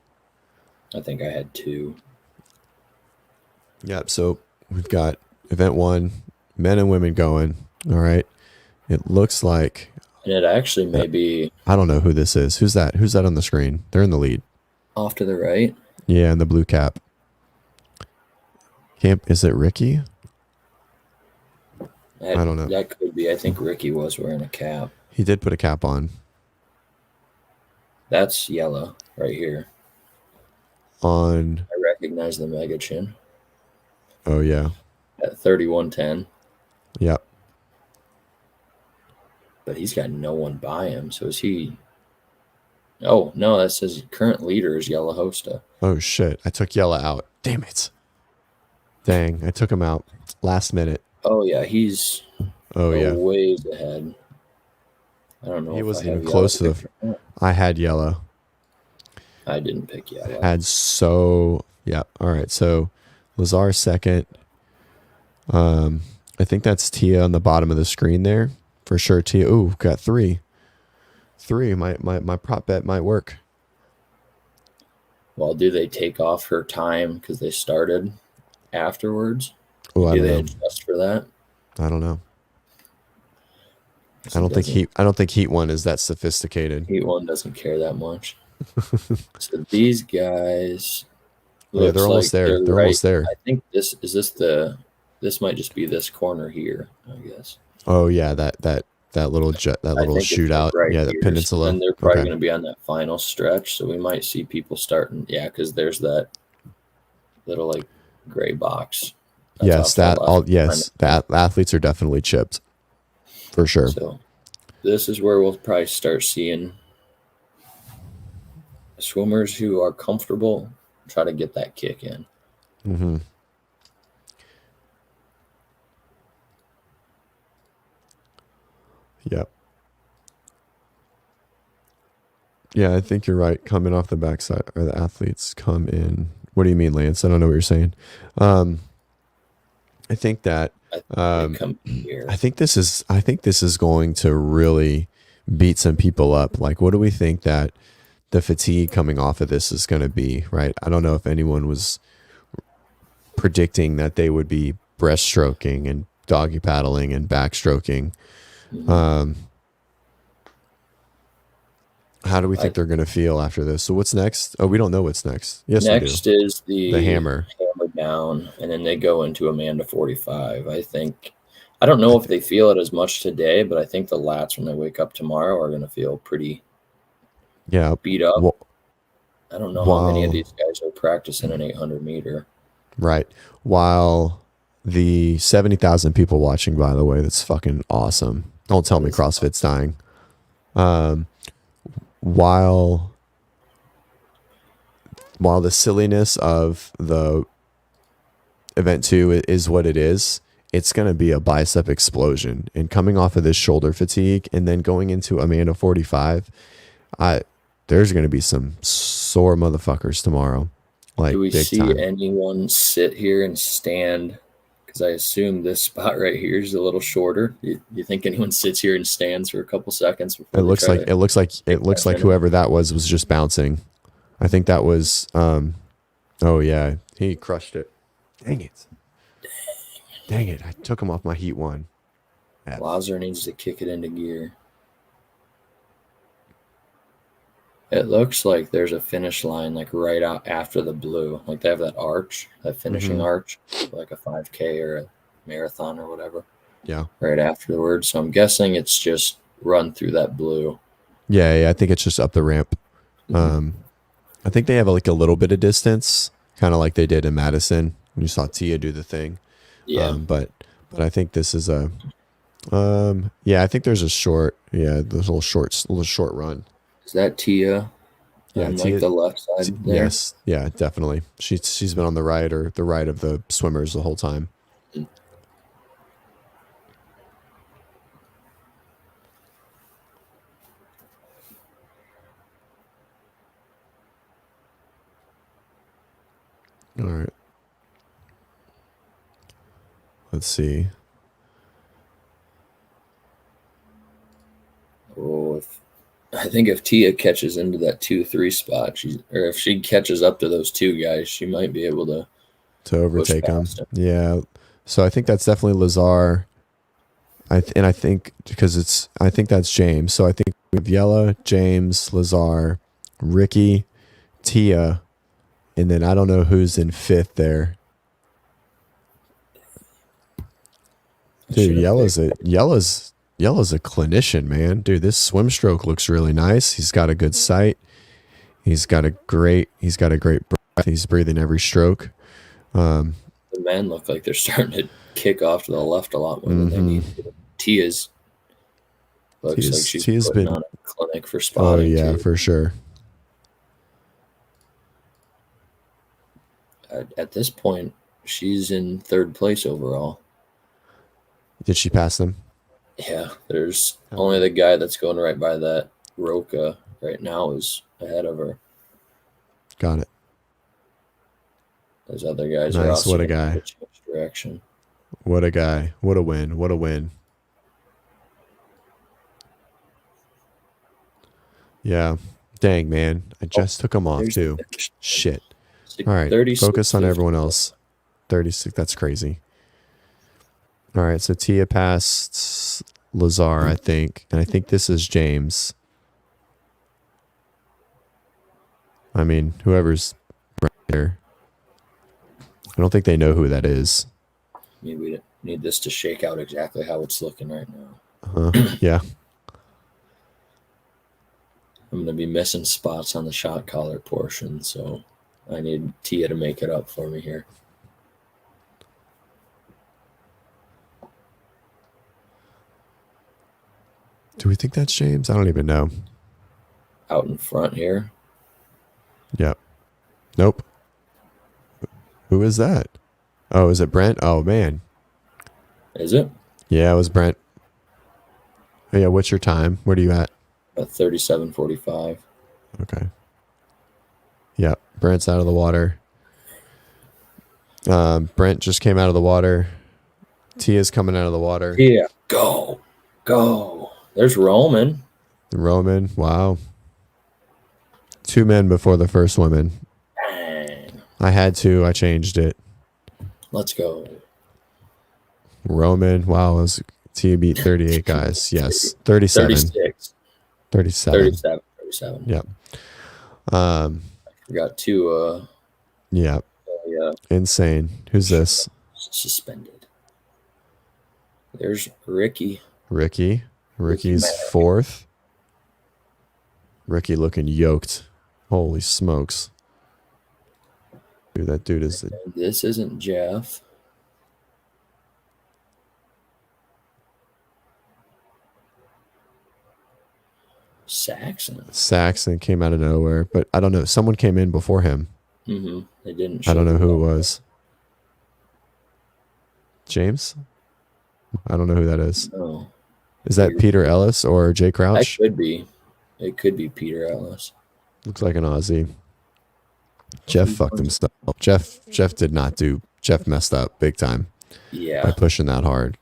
I think I had 2. Yep. So we've got event 1, men and women going. All right. It looks like. And it actually may be. I don't know who this is. Who's that? Who's that on the screen? They're in the lead. Off to the right. Yeah, in the blue cap. Is it Ricky? I don't know. That could be. I think Ricky was wearing a cap. He did put a cap on. That's yellow right here. I recognize the mega chin. Oh, yeah. At 31.10. Yep. But he's got no one by him. So is he... Oh, no, that says current leader is Yella Hosta. Oh, shit. I took Yella out. Damn it. Dang, I took him out last minute. Oh, yeah, he's ways ahead. I don't know. He wasn't even close to the... I had Yella. I didn't pick Yella. Yeah. All right, so Lazar second. I think that's Tia on the bottom of the screen there. For sure, Tia. Ooh, got 3. 3. My prop bet might work. Well, do they take off her time because they started afterwards? Oh, do they adjust for that? I don't know. I don't think Heat 1 is that sophisticated. Heat 1 doesn't care that much. So these guys, Yeah, they're almost there. They're almost there. I think this might just be this corner here, I guess. Oh yeah, that little shootout. Right yeah, the here. peninsula. And they're probably going to be on that final stretch, so we might see people starting. Yeah, because there's that little like gray box. Yes, the athletes are definitely chipped, for sure. So this is where we'll probably start seeing swimmers who are comfortable try to get that kick in. Mm-hmm. Yep. Yeah, I think you're right. Coming off the backside, or the athletes come in. What do you mean, Lance? I don't know what you're saying. I think that I think this is going to really beat some people up. Like, what do we think that the fatigue coming off of this is going to be? Right? I don't know if anyone was predicting that they would be breaststroking and doggy paddling and backstroking. How do we think they're going to feel after this? So what's next? Oh, we don't know what's next. Yes, next is the hammer down, and then they go into Amanda 45. I don't know if they feel it as much today, but I think the lats when they wake up tomorrow are going to feel pretty beat up. Well, I don't know how many of these guys are practicing an 800 meter. Right. While the 70,000 people watching, by the way, that's fucking awesome. Don't tell me CrossFit's dying. While the silliness of the event 2 is what it is, it's going to be a bicep explosion. And coming off of this shoulder fatigue and then going into Amanda 45, there's going to be some sore motherfuckers tomorrow. Like, do we see anyone sit here and stand? Because I assume this spot right here is a little shorter. You think anyone sits here and stands for a couple seconds? It looks like whoever that was just bouncing. I think that was. Oh yeah, he crushed it. Dang it! I took him off my Heat 1. Lazar needs to kick it into gear. It looks like there's a finish line like right out after the blue. Like they have that arch, that finishing arch, like a 5K or a marathon or whatever. Yeah. Right afterwards. So I'm guessing it's just run through that blue. Yeah, I think it's just up the ramp. I think they have like a little bit of distance, kind of like they did in Madison when you saw Tia do the thing. Yeah. But I think this is a I think there's a short little short run. Is that Tia? Yeah, Tia, like the left side there? Yes, yeah, definitely. She's been on the right of the swimmers the whole time. All right. Let's see. Oh, I think if Tia catches into that 2-3 spot, if she catches up to those two guys, she might be able to overtake them. Yeah. So I think that's definitely Lazar. I think that's James. So I think we have Yella, James, Lazar, Ricky, Tia, and then I don't know who's in 5th there. Dude, Yella's a clinician, man. Dude, this swim stroke looks really nice. He's got a good sight. He's got a great breath. He's breathing every stroke. The men look like they're starting to kick off to the left a lot more than they need to. Tia's looks like she's putting on a clinic for spotting. Oh yeah, too. for sure. At this point, she's in 3rd place overall. Did she pass them? Yeah, there's only the guy that's going right by that Roca right now is ahead of her. Got it. Those other guys nice. are also What a guy. Direction. What a guy. What a win. What a win. Yeah. Dang, man. I just took him off too. Shit. All right. Focus on everyone else. 36. That's crazy. All right. So Tia passed Lazar, I think. And I think this is James. I mean, whoever's right there. I don't think they know who that is. Maybe we need this to shake out exactly how it's looking right now. Yeah. I'm going to be missing spots on the shot collar portion, so I need Tia to make it up for me here. Do we think that's James? I don't even know. Out in front here. Yep. Nope. Who is that? Oh, is it Brent? Oh, man. Is it? Yeah, it was Brent. Oh, yeah, what's your time? Where are you at? At 37:45. Okay. Yep, Brent's out of the water. Brent just came out of the water. Tia's coming out of the water. Yeah, go. There's Roman. Roman, wow. 2 men before the first woman. Dang. I had to. I changed it. Let's go. Roman, wow. Tia beat 38 guys. Yes, 37. 36. 37. Yep. Forgot to Yep. yeah. Insane. Who's this? Suspended. There's Ricky. Ricky's fourth. Ricky looking yoked. Holy smokes. Dude, that dude is... This isn't Jeff. Saxon came out of nowhere, but I don't know. Someone came in before him. Mm-hmm. They didn't. I don't know who it was. James? I don't know who that is. No. Is that Peter Ellis or Jay Crouch? That could be. It could be Peter Ellis. Looks like an Aussie. Jeff fucked himself. Jeff did not do. Jeff messed up big time. Yeah. By pushing that hard.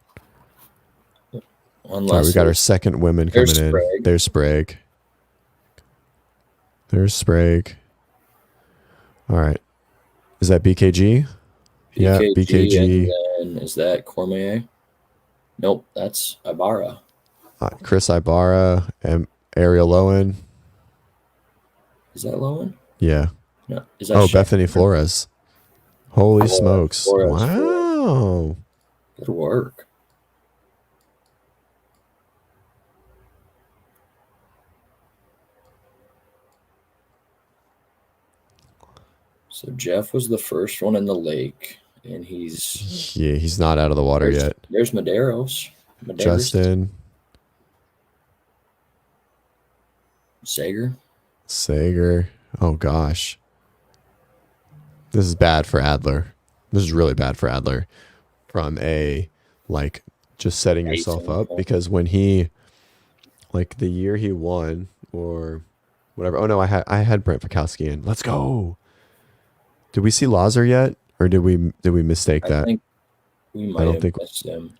Unless all right, we got our second women coming in. There's Sprague. All right. Is that BKG? Yeah, BKG. And then is that Cormier? Nope, that's Ibarra. Chris Ibarra and Ariel Lowen. Is that Lowen? Yeah. No. Is that Bethany Flores. Holy smokes. Flores. Wow. Good work. So Jeff was the first one in the lake, and he's not out of the water yet. There's Medeiros. Justin. Sager. Oh gosh. This is bad for Adler. This is really bad for Adler. From just setting yourself up, because when he, the year he won or whatever. Oh no, I had Brent Fikowski in. Let's go. Did we see Lazar yet, or did we mistake that? I think we might have missed him.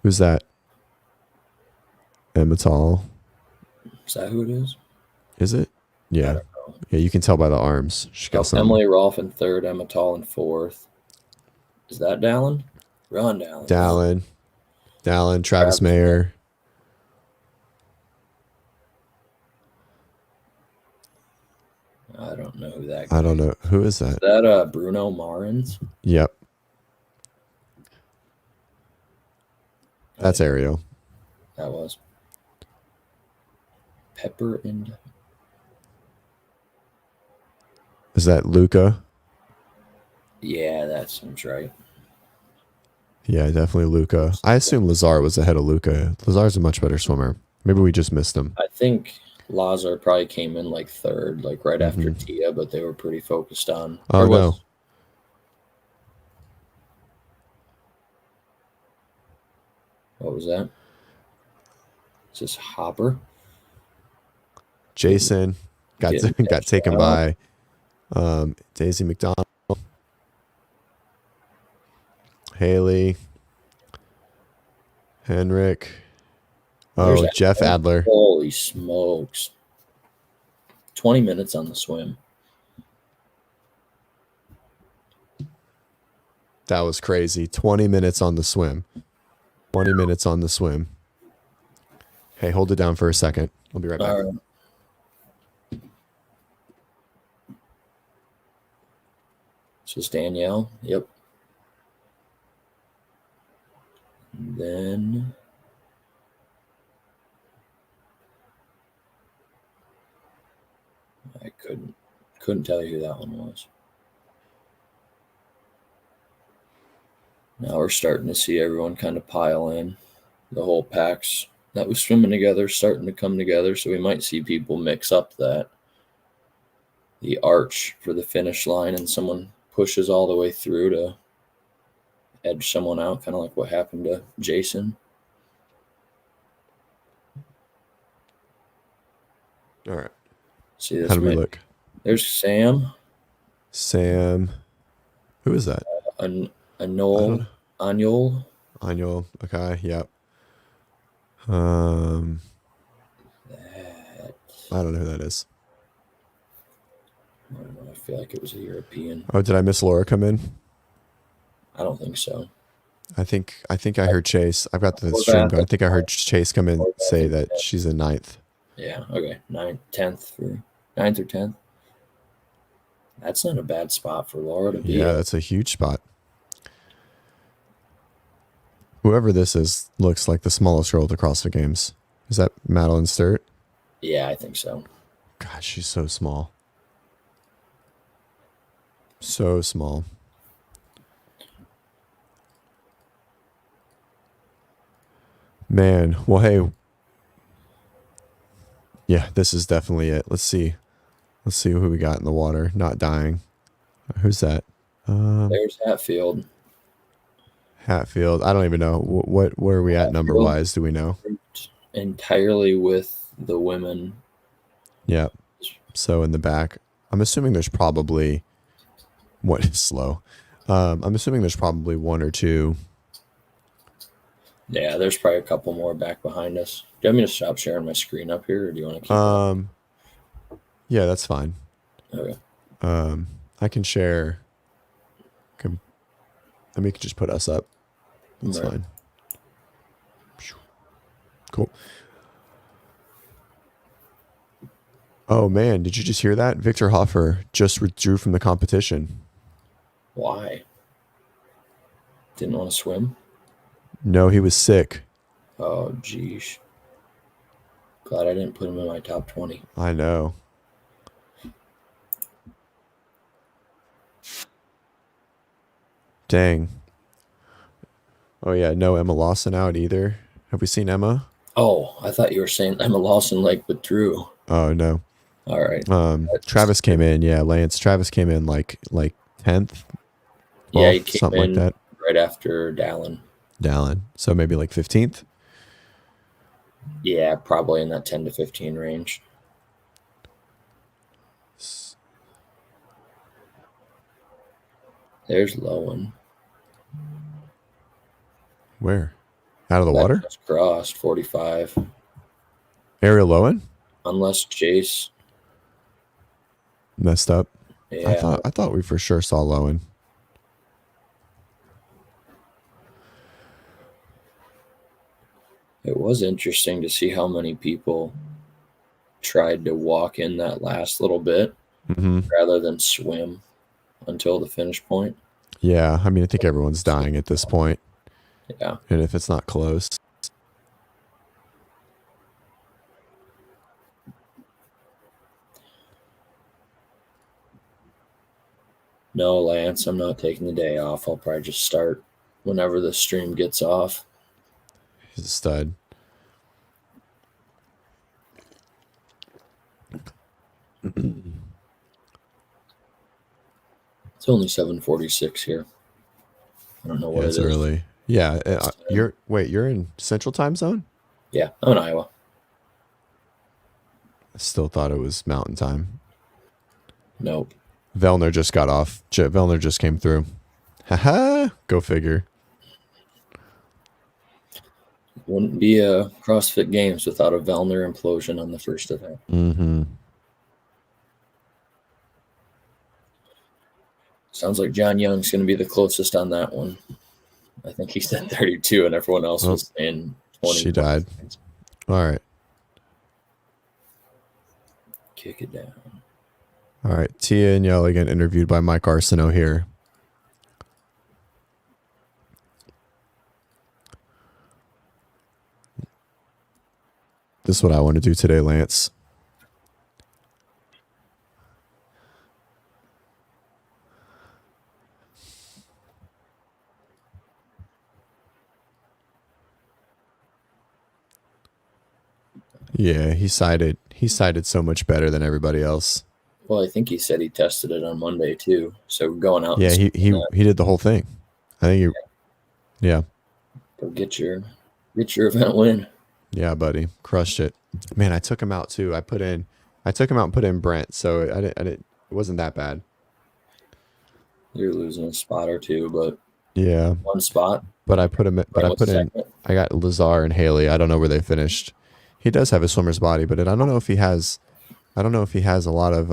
Who's that? Emmental. Is that who it is? Is it? Yeah. Yeah, you can tell by the arms. She got Emily Rolfe in third, Emmental in fourth. Is that Dallin? Ron Dallin. Dallin, Travis Mayer. I don't know who that guy is. I don't know. Who is that? Is that Bruno Marins? Yep. That's Ariel. That was. Pepper and... Is that Luca? Yeah, that seems right. Yeah, definitely Luca. I assume Lazar was ahead of Luca. Lazar's a much better swimmer. Maybe we just missed him. I think Lazar probably came in third, right after Tia, but they were pretty focused on... Oh, no. What was that? Is this Hopper? Jason got taken by Daisy McDonald. Haley. Henrik. Oh, Jeff Adler. Holy smokes. 20 minutes on the swim. That was crazy. 20 minutes on the swim. 20 minutes on the swim. Hey, hold it down for a second. I'll be right back. All right. So it's Danielle. Yep. And then I couldn't tell you who that one was. Now we're starting to see everyone kind of pile in. The whole packs that was swimming together starting to come together. So we might see people mix up the arch for the finish line, and someone pushes all the way through to edge someone out, kind of like what happened to Jason. All right. See this? How do we look? There's Sam. Sam. Who is that? Anol. Anol. Okay. Yep. I don't know who that is. I don't know. I feel like it was a European. Oh, did I miss Laura come in? I don't think so. I think I heard Chase. I've got the stream going. I think I heard Chase come in say that she's in 9th. Yeah. Okay. 9th or 10th. That's not a bad spot for Laura to be. Yeah, that's a huge spot. Whoever this is looks like the smallest girl at the CrossFit Games. Is that Madeline Sturt? Yeah, I think so. God, she's so small. So small. Man, well, hey. Yeah, this is definitely it. Let's see who we got in the water. Not dying. Who's that? There's Hatfield. Hatfield. I don't even know. Where are we at number wise? Do we know? Entirely with the women. Yeah. So in the back, I'm assuming there's probably what is slow. I'm assuming there's probably one or two. Yeah, there's probably a couple more back behind us. Do you want me to stop sharing my screen up here, or do you want to keep going? Yeah, that's fine. Okay. I can share. Let me just put us up. That's fine. Cool. Oh man, did you just hear that? Victor Hoffer just withdrew from the competition. Why? Didn't want to swim? No, he was sick. Oh, geez. Glad I didn't put him in my top 20. I know. Dang. Oh yeah, no Emma Lawson out either. Have we seen Emma? Oh, I thought you were saying Emma Lawson withdrew. Oh no. All right. Travis came in. Yeah, Lance. Travis came in like 10th. Yeah, he came something in like that. Right after Dallin. So maybe like 15th. Yeah, probably in that 10 to 15 range. There's Lowen. Where? Out of the water? Just crossed 45. Ariel Lowen? Unless Chase messed up. Yeah. I thought we for sure saw Lowen. It was interesting to see how many people tried to walk in that last little bit rather than swim until the finish point. Yeah, I mean, I think everyone's dying at this point. Yeah. And if it's not close. No, Lance, I'm not taking the day off. I'll probably just start whenever the stream gets off. He's a stud. It's only 7:46 here. I don't know what it's it is. Early. Yeah, you're in Central Time Zone? Yeah, I'm in Iowa. I still thought it was Mountain Time. Nope. Vellner just got off. Vellner just came through. Haha, go figure. Wouldn't be a CrossFit Games without a Vellner implosion on the first event. Mm-hmm. Sounds like John Young's going to be the closest on that one. I think he said 32, and everyone else was saying 20. She died. All right. Kick it down. All right, Tia and Yelly getting interviewed by Mike Arsenault here. This is what I want to do today, Lance. Yeah, he cited so much better than everybody else. Well, I think he said he tested it on Monday too. So going out. Yeah, he did the whole thing. I think yeah. Go get your event win. Yeah, buddy, crushed it. Man, I took him out too. I took him out and put in Brent, so I didn't. It wasn't that bad. You're losing a spot or two, but yeah, one spot. But I put him. But I put in. I got Lazar and Haley. I don't know where they finished. He does have a swimmer's body, but I don't know if he has. I don't know if he has a lot of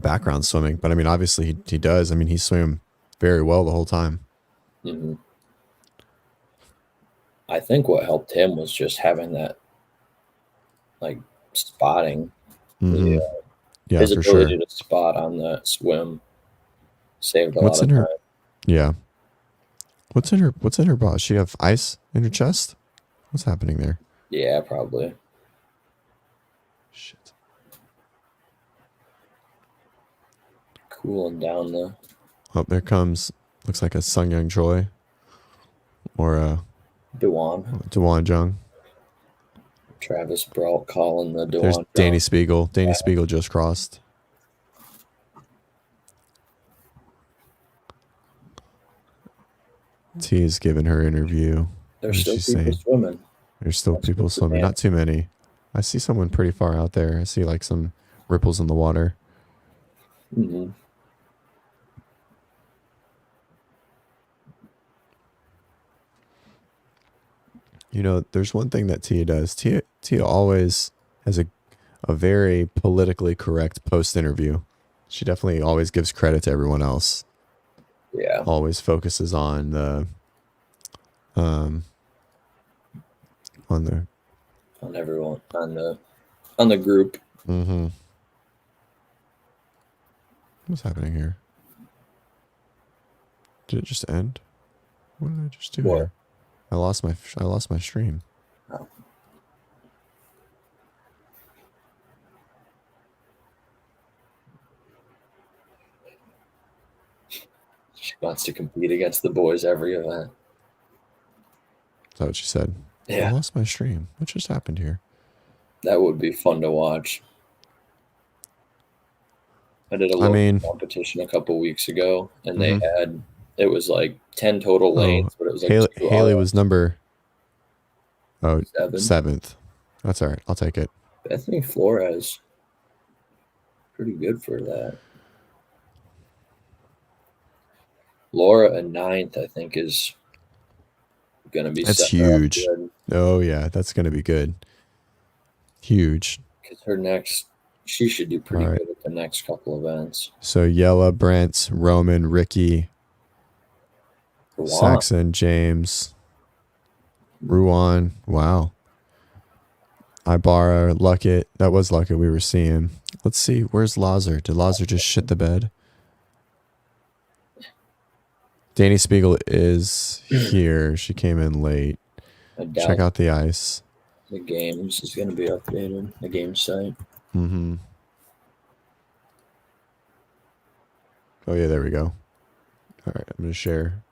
background swimming. But I mean, obviously he does. I mean, he swam very well the whole time. Mm-hmm. I think what helped him was just having that, like, spotting. Mm-hmm. Yeah, his for ability sure. to spot on the swim saved a lot of her? time. Yeah. What's in her bra? She have ice in her chest? What's happening there? Yeah, probably. Shit. Cooling down the. Oh, there comes. Looks like a Sung Young Choi. Or a Dewan Jung. Travis Brault calling the Dewan. There's Danny Spiegel. Danny Spiegel just crossed. T is giving her interview. There's still people swimming. There's still people swimming. Not too many. I see someone pretty far out there. I see like some ripples in the water. Mm-hmm. You know, there's one thing that Tia does. Tia always has a very politically correct post-interview. She definitely always gives credit to everyone else. Yeah. Always focuses on the on everyone, on the group. Mm-hmm. What's happening here? Did it just end? What did I just do here? I lost my stream. Oh. She wants to compete against the boys every event. Is that what she said? Yeah. I lost my stream. What just happened here? That would be fun to watch. I did a local competition a couple weeks ago, and they had, it was like 10 total lanes, but it was like Haley was number 7th. That's all right. I'll take it. Bethany Flores, pretty good for that. Laura at 9th, I think, is going to be. That's huge. Oh yeah, that's going to be good. Huge. Because her next, she should do pretty good at the next couple events. So Yella, Brent, Roman, Ricky, Saxon, James, Ruan. Wow. Ibarra, Luckett. That was Luckett we were seeing. Let's see. Where's Lazar? Did Lazar just shit the bed? Danny Spiegel is here. She came in late. Check out the ice. The games is going to be updated. The game site. Mm-hmm. Oh, yeah, there we go. All right, I'm going to share.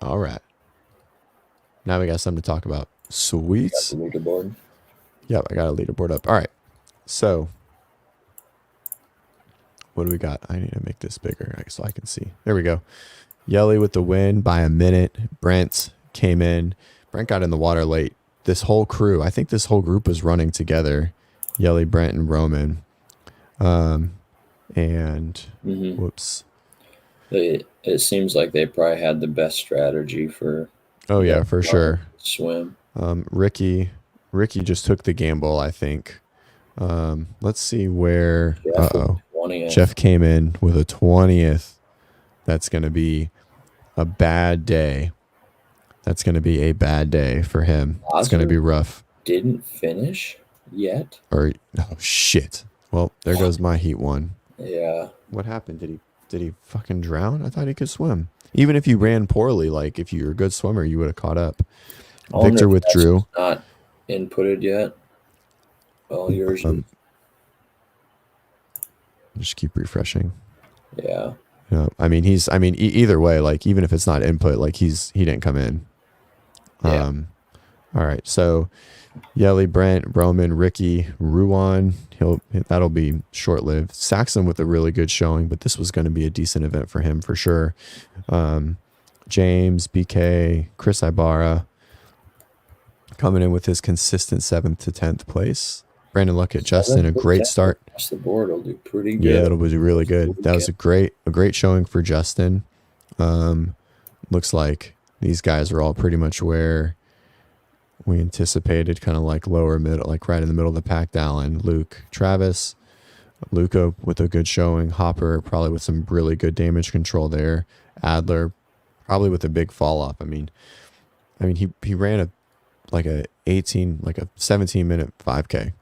All right. Now we got something to talk about. Sweet. Got the leaderboard. Yep, I got a leaderboard up. All right. So, what do we got? I need to make this bigger so I can see. There we go. Yelly with the win by a minute. Brent came in. Brent got in the water late. This whole crew, I think this whole group was running together. Yelly, Brent, and Roman. Whoops. It seems like they probably had the best strategy for. Oh yeah, for sure. Swim. Ricky just took the gamble, I think. Let's see where. Jeff came in with a 20th. That's going to be a bad day. That's going to be a bad day for him. It's going to be rough. Didn't finish yet. Oh shit. Well, there goes my Heat 1. Yeah. What happened? Did he fucking drown? I thought he could swim. Even if you ran poorly, like if you were a good swimmer, you would have caught up. Victor withdrew. Not inputted yet. Well, yours. Just keep refreshing. Yeah. Yeah. I mean, either way, like even if it's not input, like he didn't come in. Yeah. All right. So Yelly, Brent, Roman, Ricky, Ruan, that'll be short-lived. Saxon with a really good showing, but this was going to be a decent event for him for sure. James, BK, Chris Ibarra coming in with his consistent 7th to 10th place. Brandon Luckett, Justin, a great start. Across the board will do pretty good. Yeah, it'll be really good. That was a great showing for Justin. Looks like these guys are all pretty much where we anticipated, kind of like lower middle, like right in the middle of the pack. Allen, Luke, Travis, Luca with a good showing. Hopper probably with some really good damage control there. Adler probably with a big fall off. I mean he ran a 17-minute 5K.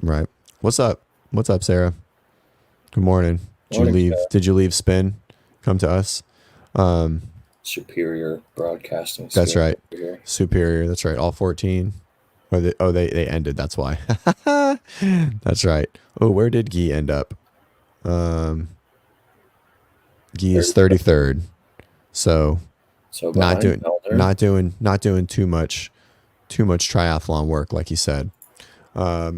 Right. What's up? What's up, Sarah? Good morning. Did you leave Spin? Come to us. Superior broadcasting. That's right. Superior. That's right. All 14. They ended. That's why. That's right. Oh, where did Guy end up? Guy is 33rd. So not doing too much triathlon work, like he said. I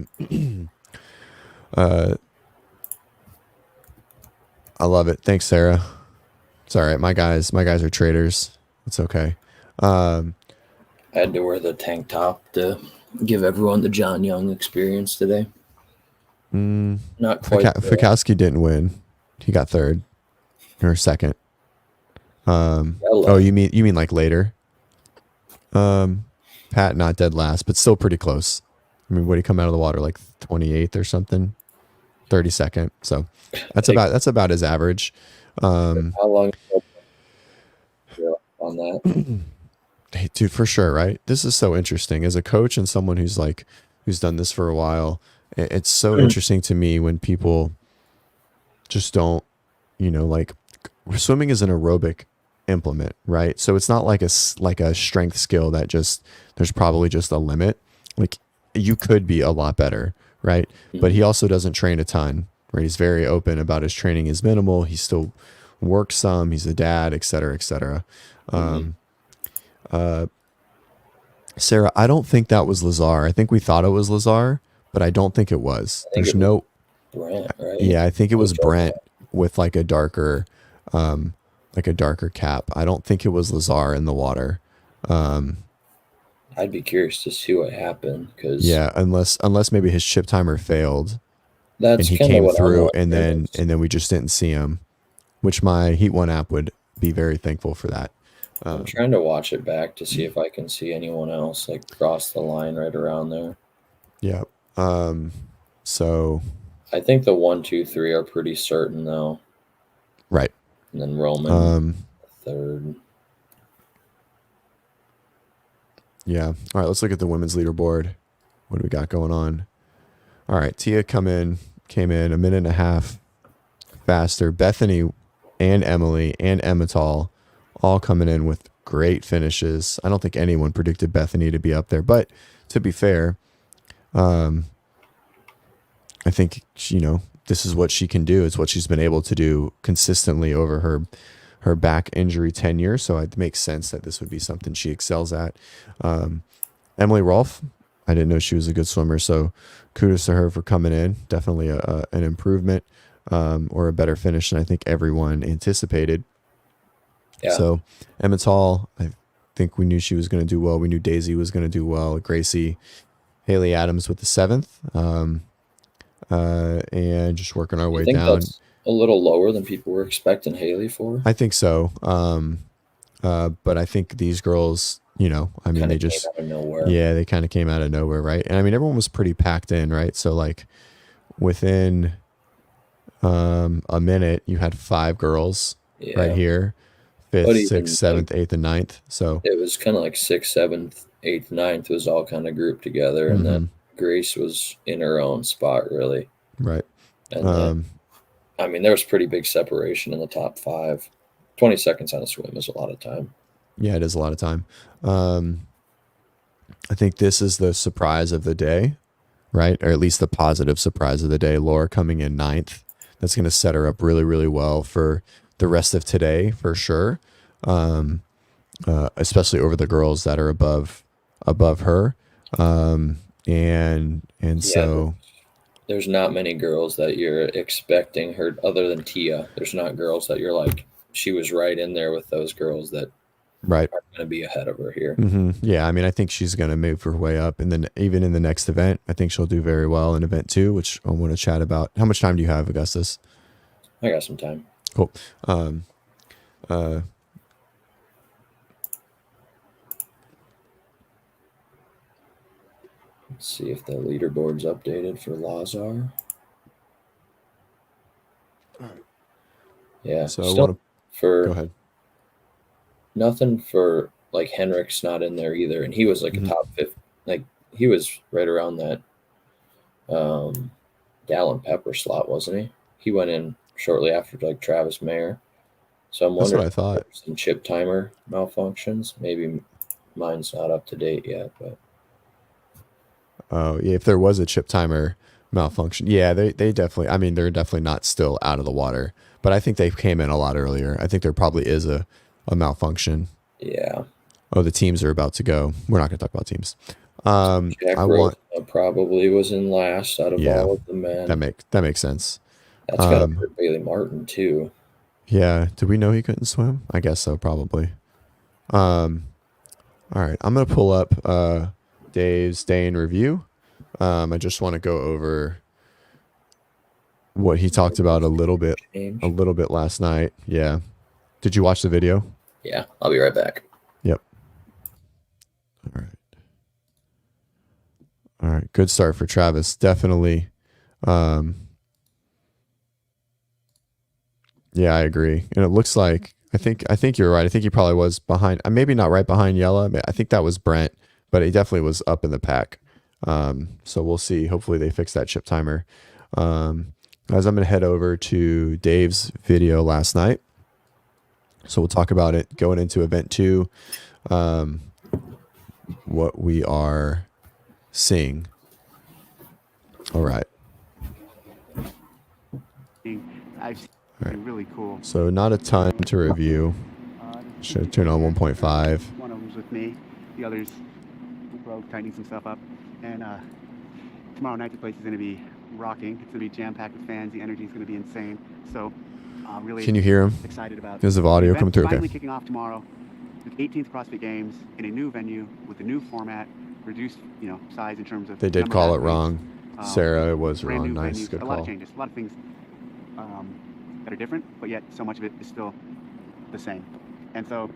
love it. Thanks, Sarah. It's all right. My guys are traders. It's okay. I had to wear the tank top to give everyone the John Young experience today. Not quite. Fikowski didn't win. He got 3rd or 2nd. You mean like later? Pat not dead last, but still pretty close. I mean, what did he come out of the water, like 28th or something? 32nd. So that's about his average. How long on that? Hey, dude, for sure, right? This is so interesting. As a coach and someone who's done this for a while, it's so interesting to me when people just don't, like swimming is an aerobic implement, right? So it's not like a strength skill that there's probably just a limit. Like you could be a lot better, right? Mm-hmm. But he also doesn't train a ton, right? He's very open about his training is minimal. He still works some. He's a dad, et cetera, et cetera. Sarah, I don't think that was Lazar. I think we thought it was Lazar, but I don't think it was. There's no Brent, right? Yeah, I think it was Brent with like a darker cap. I don't think it was Lazar in the water. I'd be curious to see what happened unless maybe his chip timer failed. And he came through and then we just didn't see him, which my Heat 1 app would be very thankful for that. I'm trying to watch it back to see if I can see anyone else like cross the line right around there. Yeah. So I think the 1, 2, 3 are pretty certain though. Right. And then Roman 3rd. Yeah. All right, let's look at the women's leaderboard. What do we got going on? All right, Tia came in a minute and a half faster. Bethany and Emily and Emmetall all coming in with great finishes. I don't think anyone predicted Bethany to be up there, but to be fair, I think this is what she can do. It's what she's been able to do consistently over her back injury tenure. So it makes sense that this would be something she excels at. Emily Rolfe, I didn't know she was a good swimmer, so kudos to her for coming in. Definitely an improvement or a better finish than I think everyone anticipated. Yeah. So Emmetall, I think we knew she was going to do well. We knew Daisy was going to do well. Gracie, Haley Adams with the 7th, and just working our way down. That's a little lower than people were expecting Haley for. I think so. But I think these girls, they just came out of nowhere. Yeah, they kind of came out of nowhere, right? And I mean, everyone was pretty packed in, right? So like within a minute, you had 5 girls right here, fifth, But sixth, even like seventh, eighth, and ninth. So, it was kind of like sixth, seventh, eighth, ninth was all kind of grouped together, and then Grace was in her own spot really. right. And then, I mean, there was pretty big separation in the top 5. 20 seconds on a swim is a lot of time. Yeah, it is a lot of time. I think this is the surprise of the day, right? Or at least the positive surprise of the day. Laura coming in 9th. That's going to set her up really, really well for the rest of today, for sure. Especially over the girls that are above her. So there's not many girls that you're expecting her other than Tia. There's not girls that you're like, she was right in there with those girls that right are going to be ahead of her here. Yeah, I mean, I think she's going to move her way up, and then even in the next event, I think she'll do very well in event 2, which I want to chat about. How much time do you have, Augustus? I got some time. Cool. Let's see if the leaderboard's updated for Lazar. Yeah. So go ahead. Nothing for like Henrik's not in there either, and he was like a top 5. Like he was right around that Dallin Pepper slot, wasn't he? He went in shortly after like Travis Mayer. So I'm wondering That's what I thought. If some chip timer malfunctions. Maybe mine's not up to date yet, but if there was a chip timer malfunction, yeah, they definitely. I mean, they're definitely not still out of the water, but I think they came in a lot earlier. I think there probably is a malfunction. Yeah. Oh, the teams are about to go. We're not going to talk about teams. Jack probably was in last out of all of the men. That makes sense. That's got to hurt Bailey Martin too. Yeah. Did we know he couldn't swim? I guess so, probably. All right. I'm going to pull up Dave's day in review. I just want to go over what he talked about a little bit last night. Yeah. Did you watch the video? Yeah. I'll be right back. Yep. All right. Good start for Travis. Definitely. Yeah, I agree. And it looks like, I think you're right. I think he probably was behind, maybe not right behind Yella. I think that was Brent, but he definitely was up in the pack. So we'll see. Hopefully they fix that chip timer. As I'm going to head over to Dave's video last night. So we'll talk about it going into event 2. What we are seeing. All right. Really cool. So not a ton to review. Should turn on 1.5. One of them's with me. The other's broke, tightening some stuff up. And tomorrow night the place is going to be rocking. It's going to be jam-packed with fans. The energy is going to be insane. So really Can you hear him? Excited about There's the audio coming through. Finally kicking off tomorrow. The 18th CrossFit Games in a new venue with a new format, reduced size in terms of. They did call it wrong. Sarah was wrong. Nice, venues, good call. A lot of changes, a lot of things that are different, but yet so much of it is still the same. And so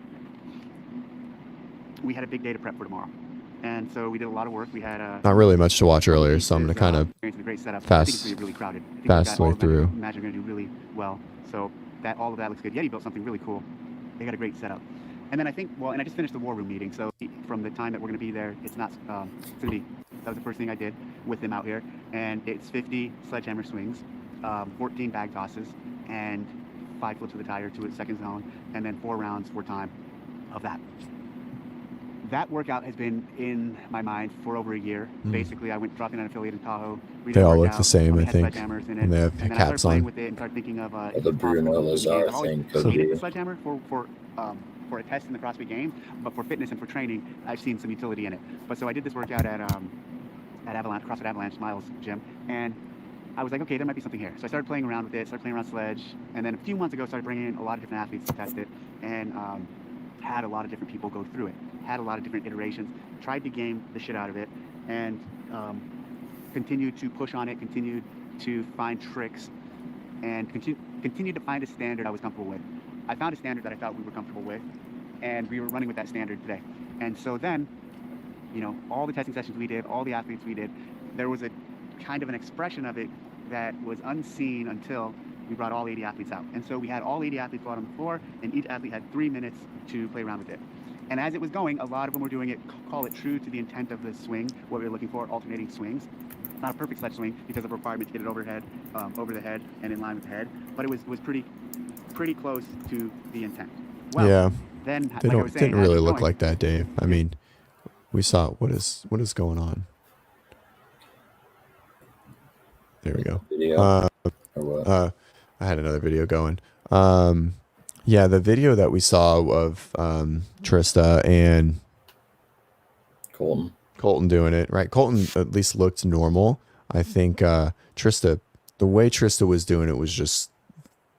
we had a big day to prep for tomorrow. And so we did a lot of work. We had not really much to watch earlier, so I'm going to kind of fast really crowded. Way through. Imagine we're going to do really well. So all of that looks good. Yeti built something really cool. They got a great setup. And then I think, and I just finished the war room meeting. So from the time that we're going to be there, it's not, it's going to be, that was the first thing I did with them out here. And it's 50 sledgehammer swings, 14 bag tosses, and 5 flips of the tire to its second zone, and then 4 rounds for time of that. That workout has been in my mind for over a year. Basically, I went dropping an affiliate in Tahoe. They all look the same, I think. And they have caps on. With it and started thinking of the Bruno Lazar thing. I've needed the sledgehammer for a test in the CrossFit Games, but for fitness and for training, I've seen some utility in it. But so I did this workout at Avalanche, CrossFit Avalanche, Miles Gym, and I was like, okay, there might be something here. So I started playing around with it, started playing around sledge, and then a few months ago started bringing in a lot of different athletes to test it, and had a lot of different people go through it, had a lot of different iterations, tried to game the shit out of it, and continued to push on it, continued to find tricks, and continued to find a standard I was comfortable with. I found a standard that I thought we were comfortable with, and we were running with that standard today. And so then, all the testing sessions we did, all the athletes we did, there was a kind of an expression of it that was unseen until we brought all 80 athletes out. And so we had all 80 athletes out on the floor, and each athlete had 3 minutes to play around with it. And as it was going, a lot of them were doing it, call it true to the intent of the swing, what we were looking for, alternating swings. It's not a perfect sledge swing because of the requirement to get it overhead, over the head and in line with the head, but it was pretty close to the intent. Well, yeah. Then They like I was saying, didn't really as it was look going, like that, Dave. I mean, we saw what is going on. There we go. Video or what? I had another video going. Yeah, the video that we saw of Trista and Colton doing it, right? Colton at least looked normal. I think Trista, the way Trista was doing it was just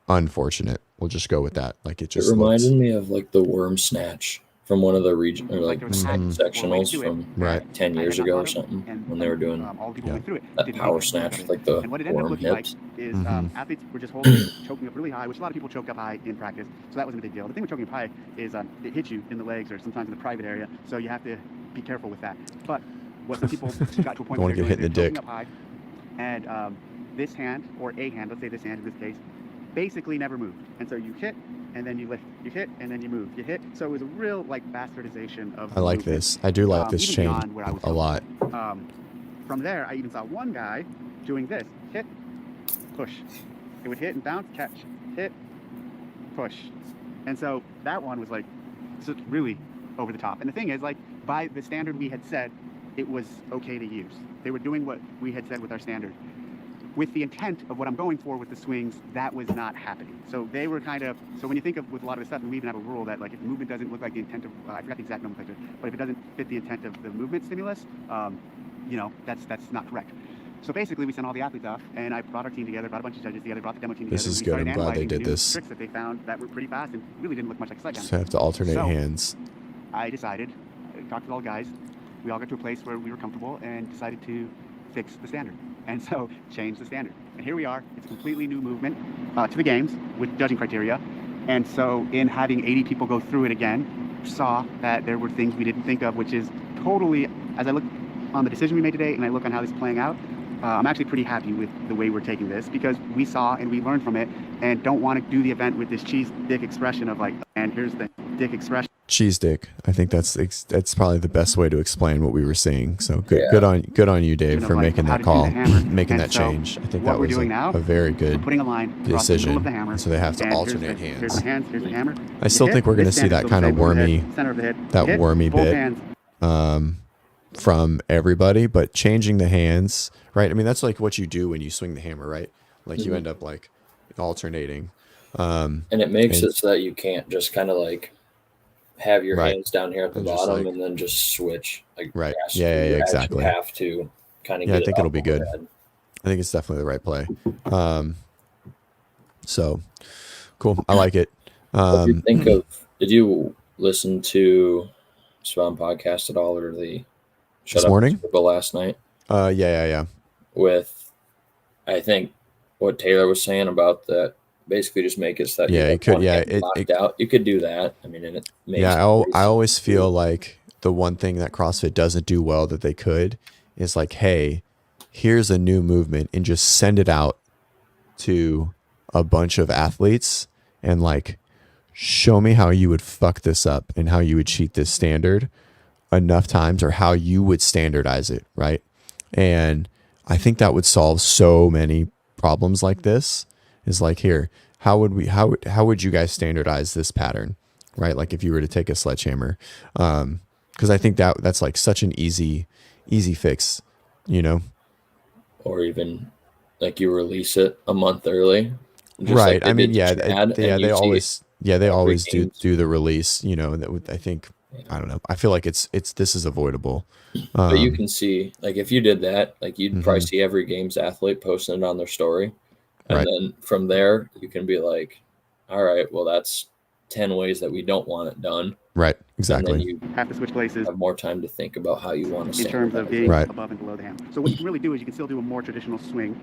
unfortunate. We'll just go with that. Like it reminded me of like the worm snatch from one of the region or like sectionals from 10 years ago or something when they were doing that power snatch with like the worm hips. Is athletes were just holding, choking up really high, which a lot of people choke up high in practice, so that wasn't a big deal. The thing with choking up high is it hits you in the legs or sometimes in the private area, so you have to be careful with that. But what some people got to a point where they're choking up high, and this hand or a hand, let's say this hand in this case, basically never moved. And so you hit and then you lift, you hit and then you move, you hit. So it was a real like bastardization of I like movement. This. I do like this change a lot. From there, I even saw one guy doing this, hit, push. It would hit and bounce, catch, hit, push. And so that one was like just really over the top. And the thing is, like, by the standard we had said, it was okay to use. They were doing what we had said with our standard. With the intent of what I'm going for with the swings, that was not happening. So they were kind of, so when you think of with a lot of the stuff, and we even have a rule that like if the movement doesn't look like the intent of, I forgot the exact nomenclature, but if it doesn't fit the intent of the movement stimulus, you know, that's not correct. So basically we sent all the athletes off and I brought our team together, brought a bunch of judges together, brought the demo team together. This is good. I'm glad they did this. Tricks that they found that were pretty fast and really didn't look much like sledgehammer. So I have to alternate hands. I decided, talked to all the guys, we all got to a place where we were comfortable and decided to fix the standard. And so change the standard. And here we are. It's a completely new movement to the games with judging criteria. And so in having 80 people go through it again, saw that there were things we didn't think of, which is totally, as I look on the decision we made today and I look on how this is playing out, I'm actually pretty happy with the way we're taking this because we saw and we learned from it and don't want to do the event with this cheese dick expression of like, and here's the dick expression. Cheese dick. I think that's probably the best way to explain what we were seeing. So good on you, Dave, for making that call, making that change. I think that was a very good decision. So they have to alternate hands. Here's the hands. Here's the hammer. I still think we're going to see that kind of wormy bit from everybody, but changing the hands, right? I mean, that's like what you do when you swing the hammer, right? Like you end up like alternating. And it makes it so that you can't just kind of like have your hands down here at the bottom and then just switch. Like exactly. You have to kind of get I think it'll be good. I think it's definitely the right play. So cool. I like it. What do you think of? Did you listen to Spawn podcast at all, or the this morning? Last night? Yeah. With, I think what Taylor was saying about that. Basically, just make it so that it could. Out. You could do that. I mean, and it makes I always feel like the one thing that CrossFit doesn't do well that they could is like, hey, here's a new movement, and just send it out to a bunch of athletes and like show me how you would fuck this up and how you would cheat this standard enough times, or how you would standardize it, right? And I think that would solve so many problems like this. Is like, here, how would you guys standardize this pattern, right? Like if you were to take a sledgehammer, because I think that's like such an easy fix, you know. Or even like you release it a month early, right? Like I mean, they always do the release, you know. That would, I think, I don't know. I feel like it's this is avoidable. But you can see, like if you did that, like you'd probably see every games athlete posting it on their story. And then from there, you can be like, all right, well, that's 10 ways that we don't want it done. Right, exactly. And then you have to switch places. Have more time to think about how you want to in terms of being above and below the hammer. So what you can really do is you can still do a more traditional swing.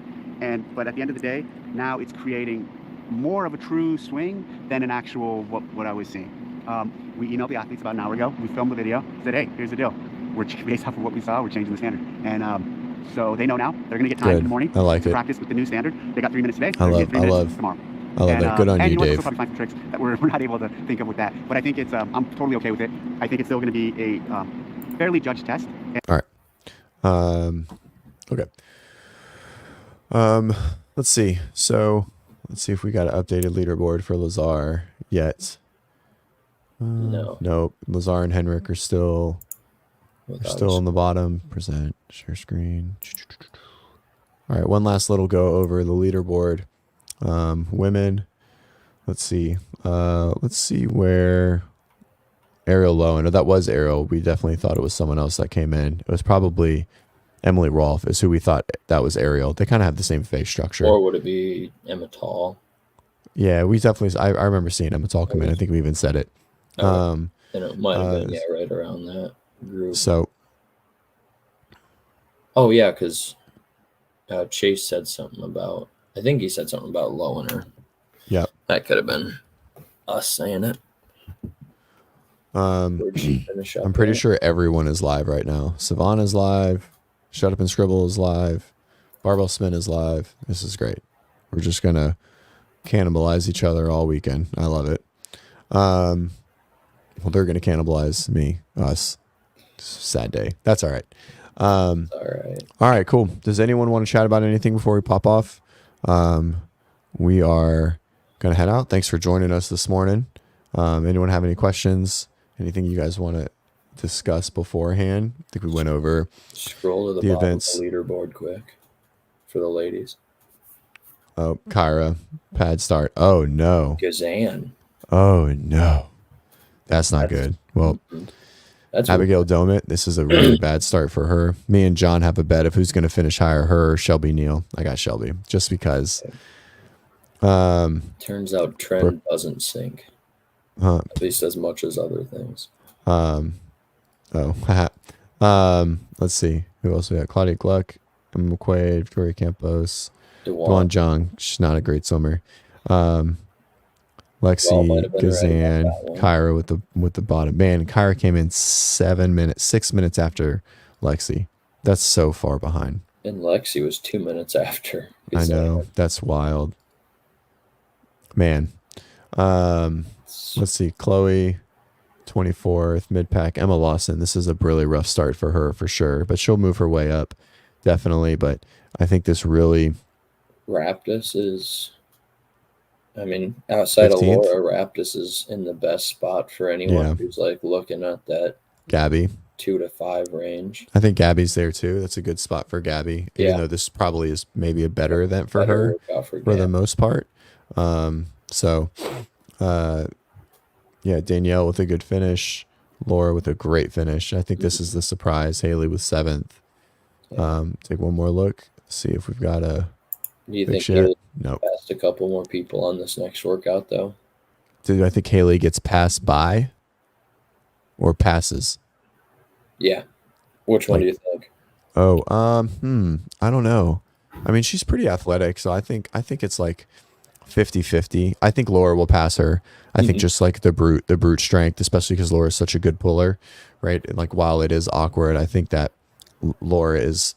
But at the end of the day, now it's creating more of a true swing than an actual what I was seeing. We emailed the athletes about an hour ago. We filmed the video, said, hey, here's the deal. We're based off of what we saw, we're changing the standard. And So they know now they're going to get time in the morning I like to it. practice with the new standard. They got 3 minutes today. I love tomorrow. I love that. Good on and you, know what, Dave. We'll probably find some tricks that we're not able to think of with that. But I think it's I'm totally okay with it. I think it's still going to be a fairly judged test. All right. Okay. Let's see. So let's see if we got an updated leaderboard for Lazar yet. No. Nope. Lazar and Henrik are still on the bottom. Present, share screen. All right. One last little go over the leaderboard. Women. Let's see. Let's see where Ariel Lowen. Oh, that was Ariel. We definitely thought it was someone else that came in. It was probably Emily Rolfe is who we thought that was Ariel. They kind of have the same face structure. Or would it be Emma Tall? Yeah, we definitely. I remember seeing Emma Tall come in. I think we even said it. And it might have been right around that group. So. Oh yeah, because Chase said something about. I think he said something about Lowener. Yeah, that could have been us saying it. I'm pretty sure everyone is live right now. Savannah's live. Shut Up and Scribble is live. Barbell Spin is live. This is great. We're just gonna cannibalize each other all weekend. I love it. Well, they're gonna cannibalize us. Sad day. That's all right. All right. All right. Cool. Does anyone want to chat about anything before we pop off? We are gonna head out. Thanks for joining us this morning. Anyone have any questions? Anything you guys want to discuss beforehand? I think we went over. Scroll to the bottom events. Of the leaderboard quick for the ladies. Oh, Kyra, pad start. Oh no. Gazan. Oh no. That's not good. Well, Abigail Domit, this is a really bad start for her. Me and John have a bet of who's going to finish higher, her or Shelby Neal. I got Shelby just because. Turns out trend doesn't sync. At least as much as other things. Let's see. Who else we got? Claudia Gluck, Emma McQuaid, Victoria Campos, Duan Zhang. She's not a great swimmer. Lexi, Gazan, right, Kyra with the bottom. Man, Kyra came in 6 minutes after Lexi. That's so far behind. And Lexi was 2 minutes after Gazan. I know. That's wild. Man. Let's see. Chloe, 24th, mid-pack. Emma Lawson. This is a really rough start for her, for sure. But she'll move her way up, definitely. But I think this really... Raptus is... I mean, outside 15th? Of Laura, Raptus is in the best spot for anyone who's like looking at that Gabby 2 to 5 range. I think Gabby's there too. That's a good spot for Gabby, even though this probably is maybe a better event for her for the most part. Danielle with a good finish, Laura with a great finish. I think this is the surprise. Haley with 7th. Take one more look, see if we've got a. Do you think Haley passed a couple more people on this next workout, though? Do I think Haley gets passed by or passes? Yeah. Which one do you think? I don't know. I mean, she's pretty athletic, so I think it's like 50-50. I think Laura will pass her. I think just like the brute strength, especially because Laura is such a good puller, right? And like while it is awkward, I think that Laura is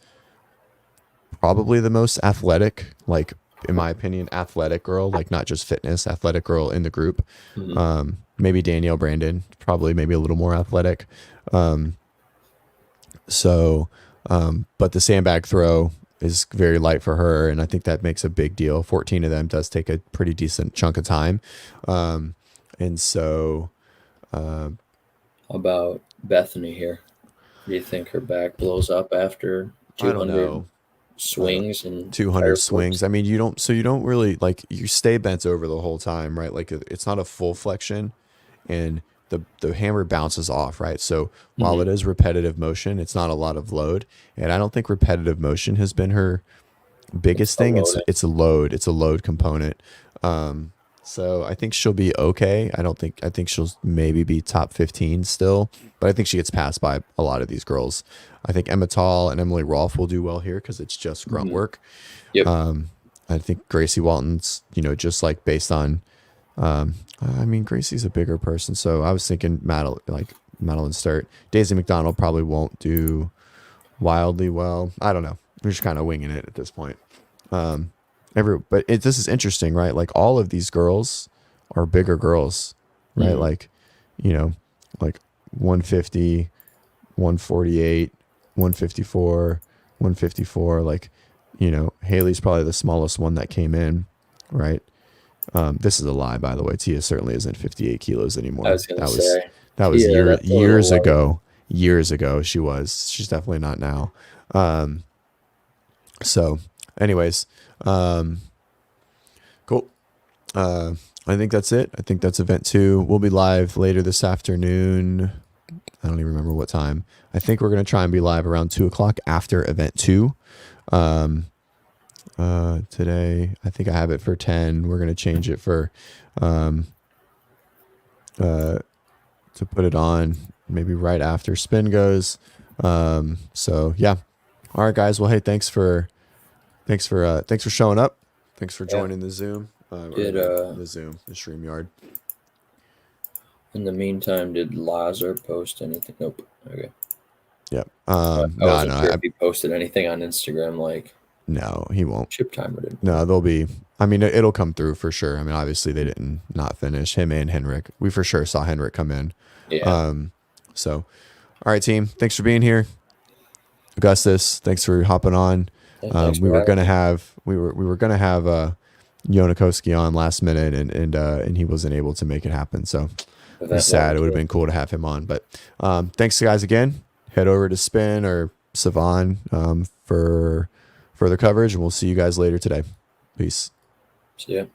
probably the most athletic, like in my opinion, athletic girl, like not just fitness, athletic girl in the group. Maybe Danielle Brandon, probably maybe a little more athletic. But the sandbag throw is very light for her, and I think that makes a big deal. 14 of them does take a pretty decent chunk of time. And so how about Bethany here? Do you think her back blows up after 200 swings and 200 swings? I mean, you don't really like, you stay bent over the whole time, right? Like it's not a full flexion, and the hammer bounces off, right? So while it is repetitive motion, it's not a lot of load, and I don't think repetitive motion has been her biggest thing. It's a load component. So I think she'll be okay. I think she'll maybe be top 15 still, but I think she gets passed by a lot of these girls. I think Emma Tall and Emily Rolfe will do well here because it's just grunt work. Yep. I think Gracie Walton's, just like based on, I mean, Gracie's a bigger person, so I was thinking Madeline Sturt. Daisy McDonald probably won't do wildly well. I don't know. we're just kind of winging it at this point. But this is interesting, right? Like all of these girls are bigger girls, right? Mm-hmm. Like, you know, like 150, 148, 154, 154. Like, you know, Haley's probably the smallest one that came in, right? This is a lie, by the way. Tia certainly isn't 58 kilos anymore. I was going to say. That was years low. ago. Years ago, she was. She's definitely not now. So, anyways, cool. I think that's it. I think that's event 2. We'll be live later this afternoon. I don't even remember what time. I think we're going to try and be live around 2:00 after event 2. Today, I think I have it for 10. We're going to change it for, to put it on maybe right after spin goes. So yeah. All right, guys. Well, hey, thanks for showing up. Thanks for joining the Zoom. The StreamYard. In the meantime, did Lazar post anything? Nope. Okay. Yep. I wasn't sure if he posted anything on Instagram, like. No, he won't. Chip timer didn't. No, they'll be. I mean, it'll come through for sure. I mean, obviously they didn't not finish him and Henrik. We for sure saw Henrik come in. Yeah. So, all right, team. Thanks for being here. Augustus, thanks for hopping on. We were gonna have Jonakowski on last minute, and he wasn't able to make it happen. So it's sad. It would have been cool to have him on. But thanks, guys, again. Head over to Spin or Savan for further coverage, and we'll see you guys later today. Peace. See ya.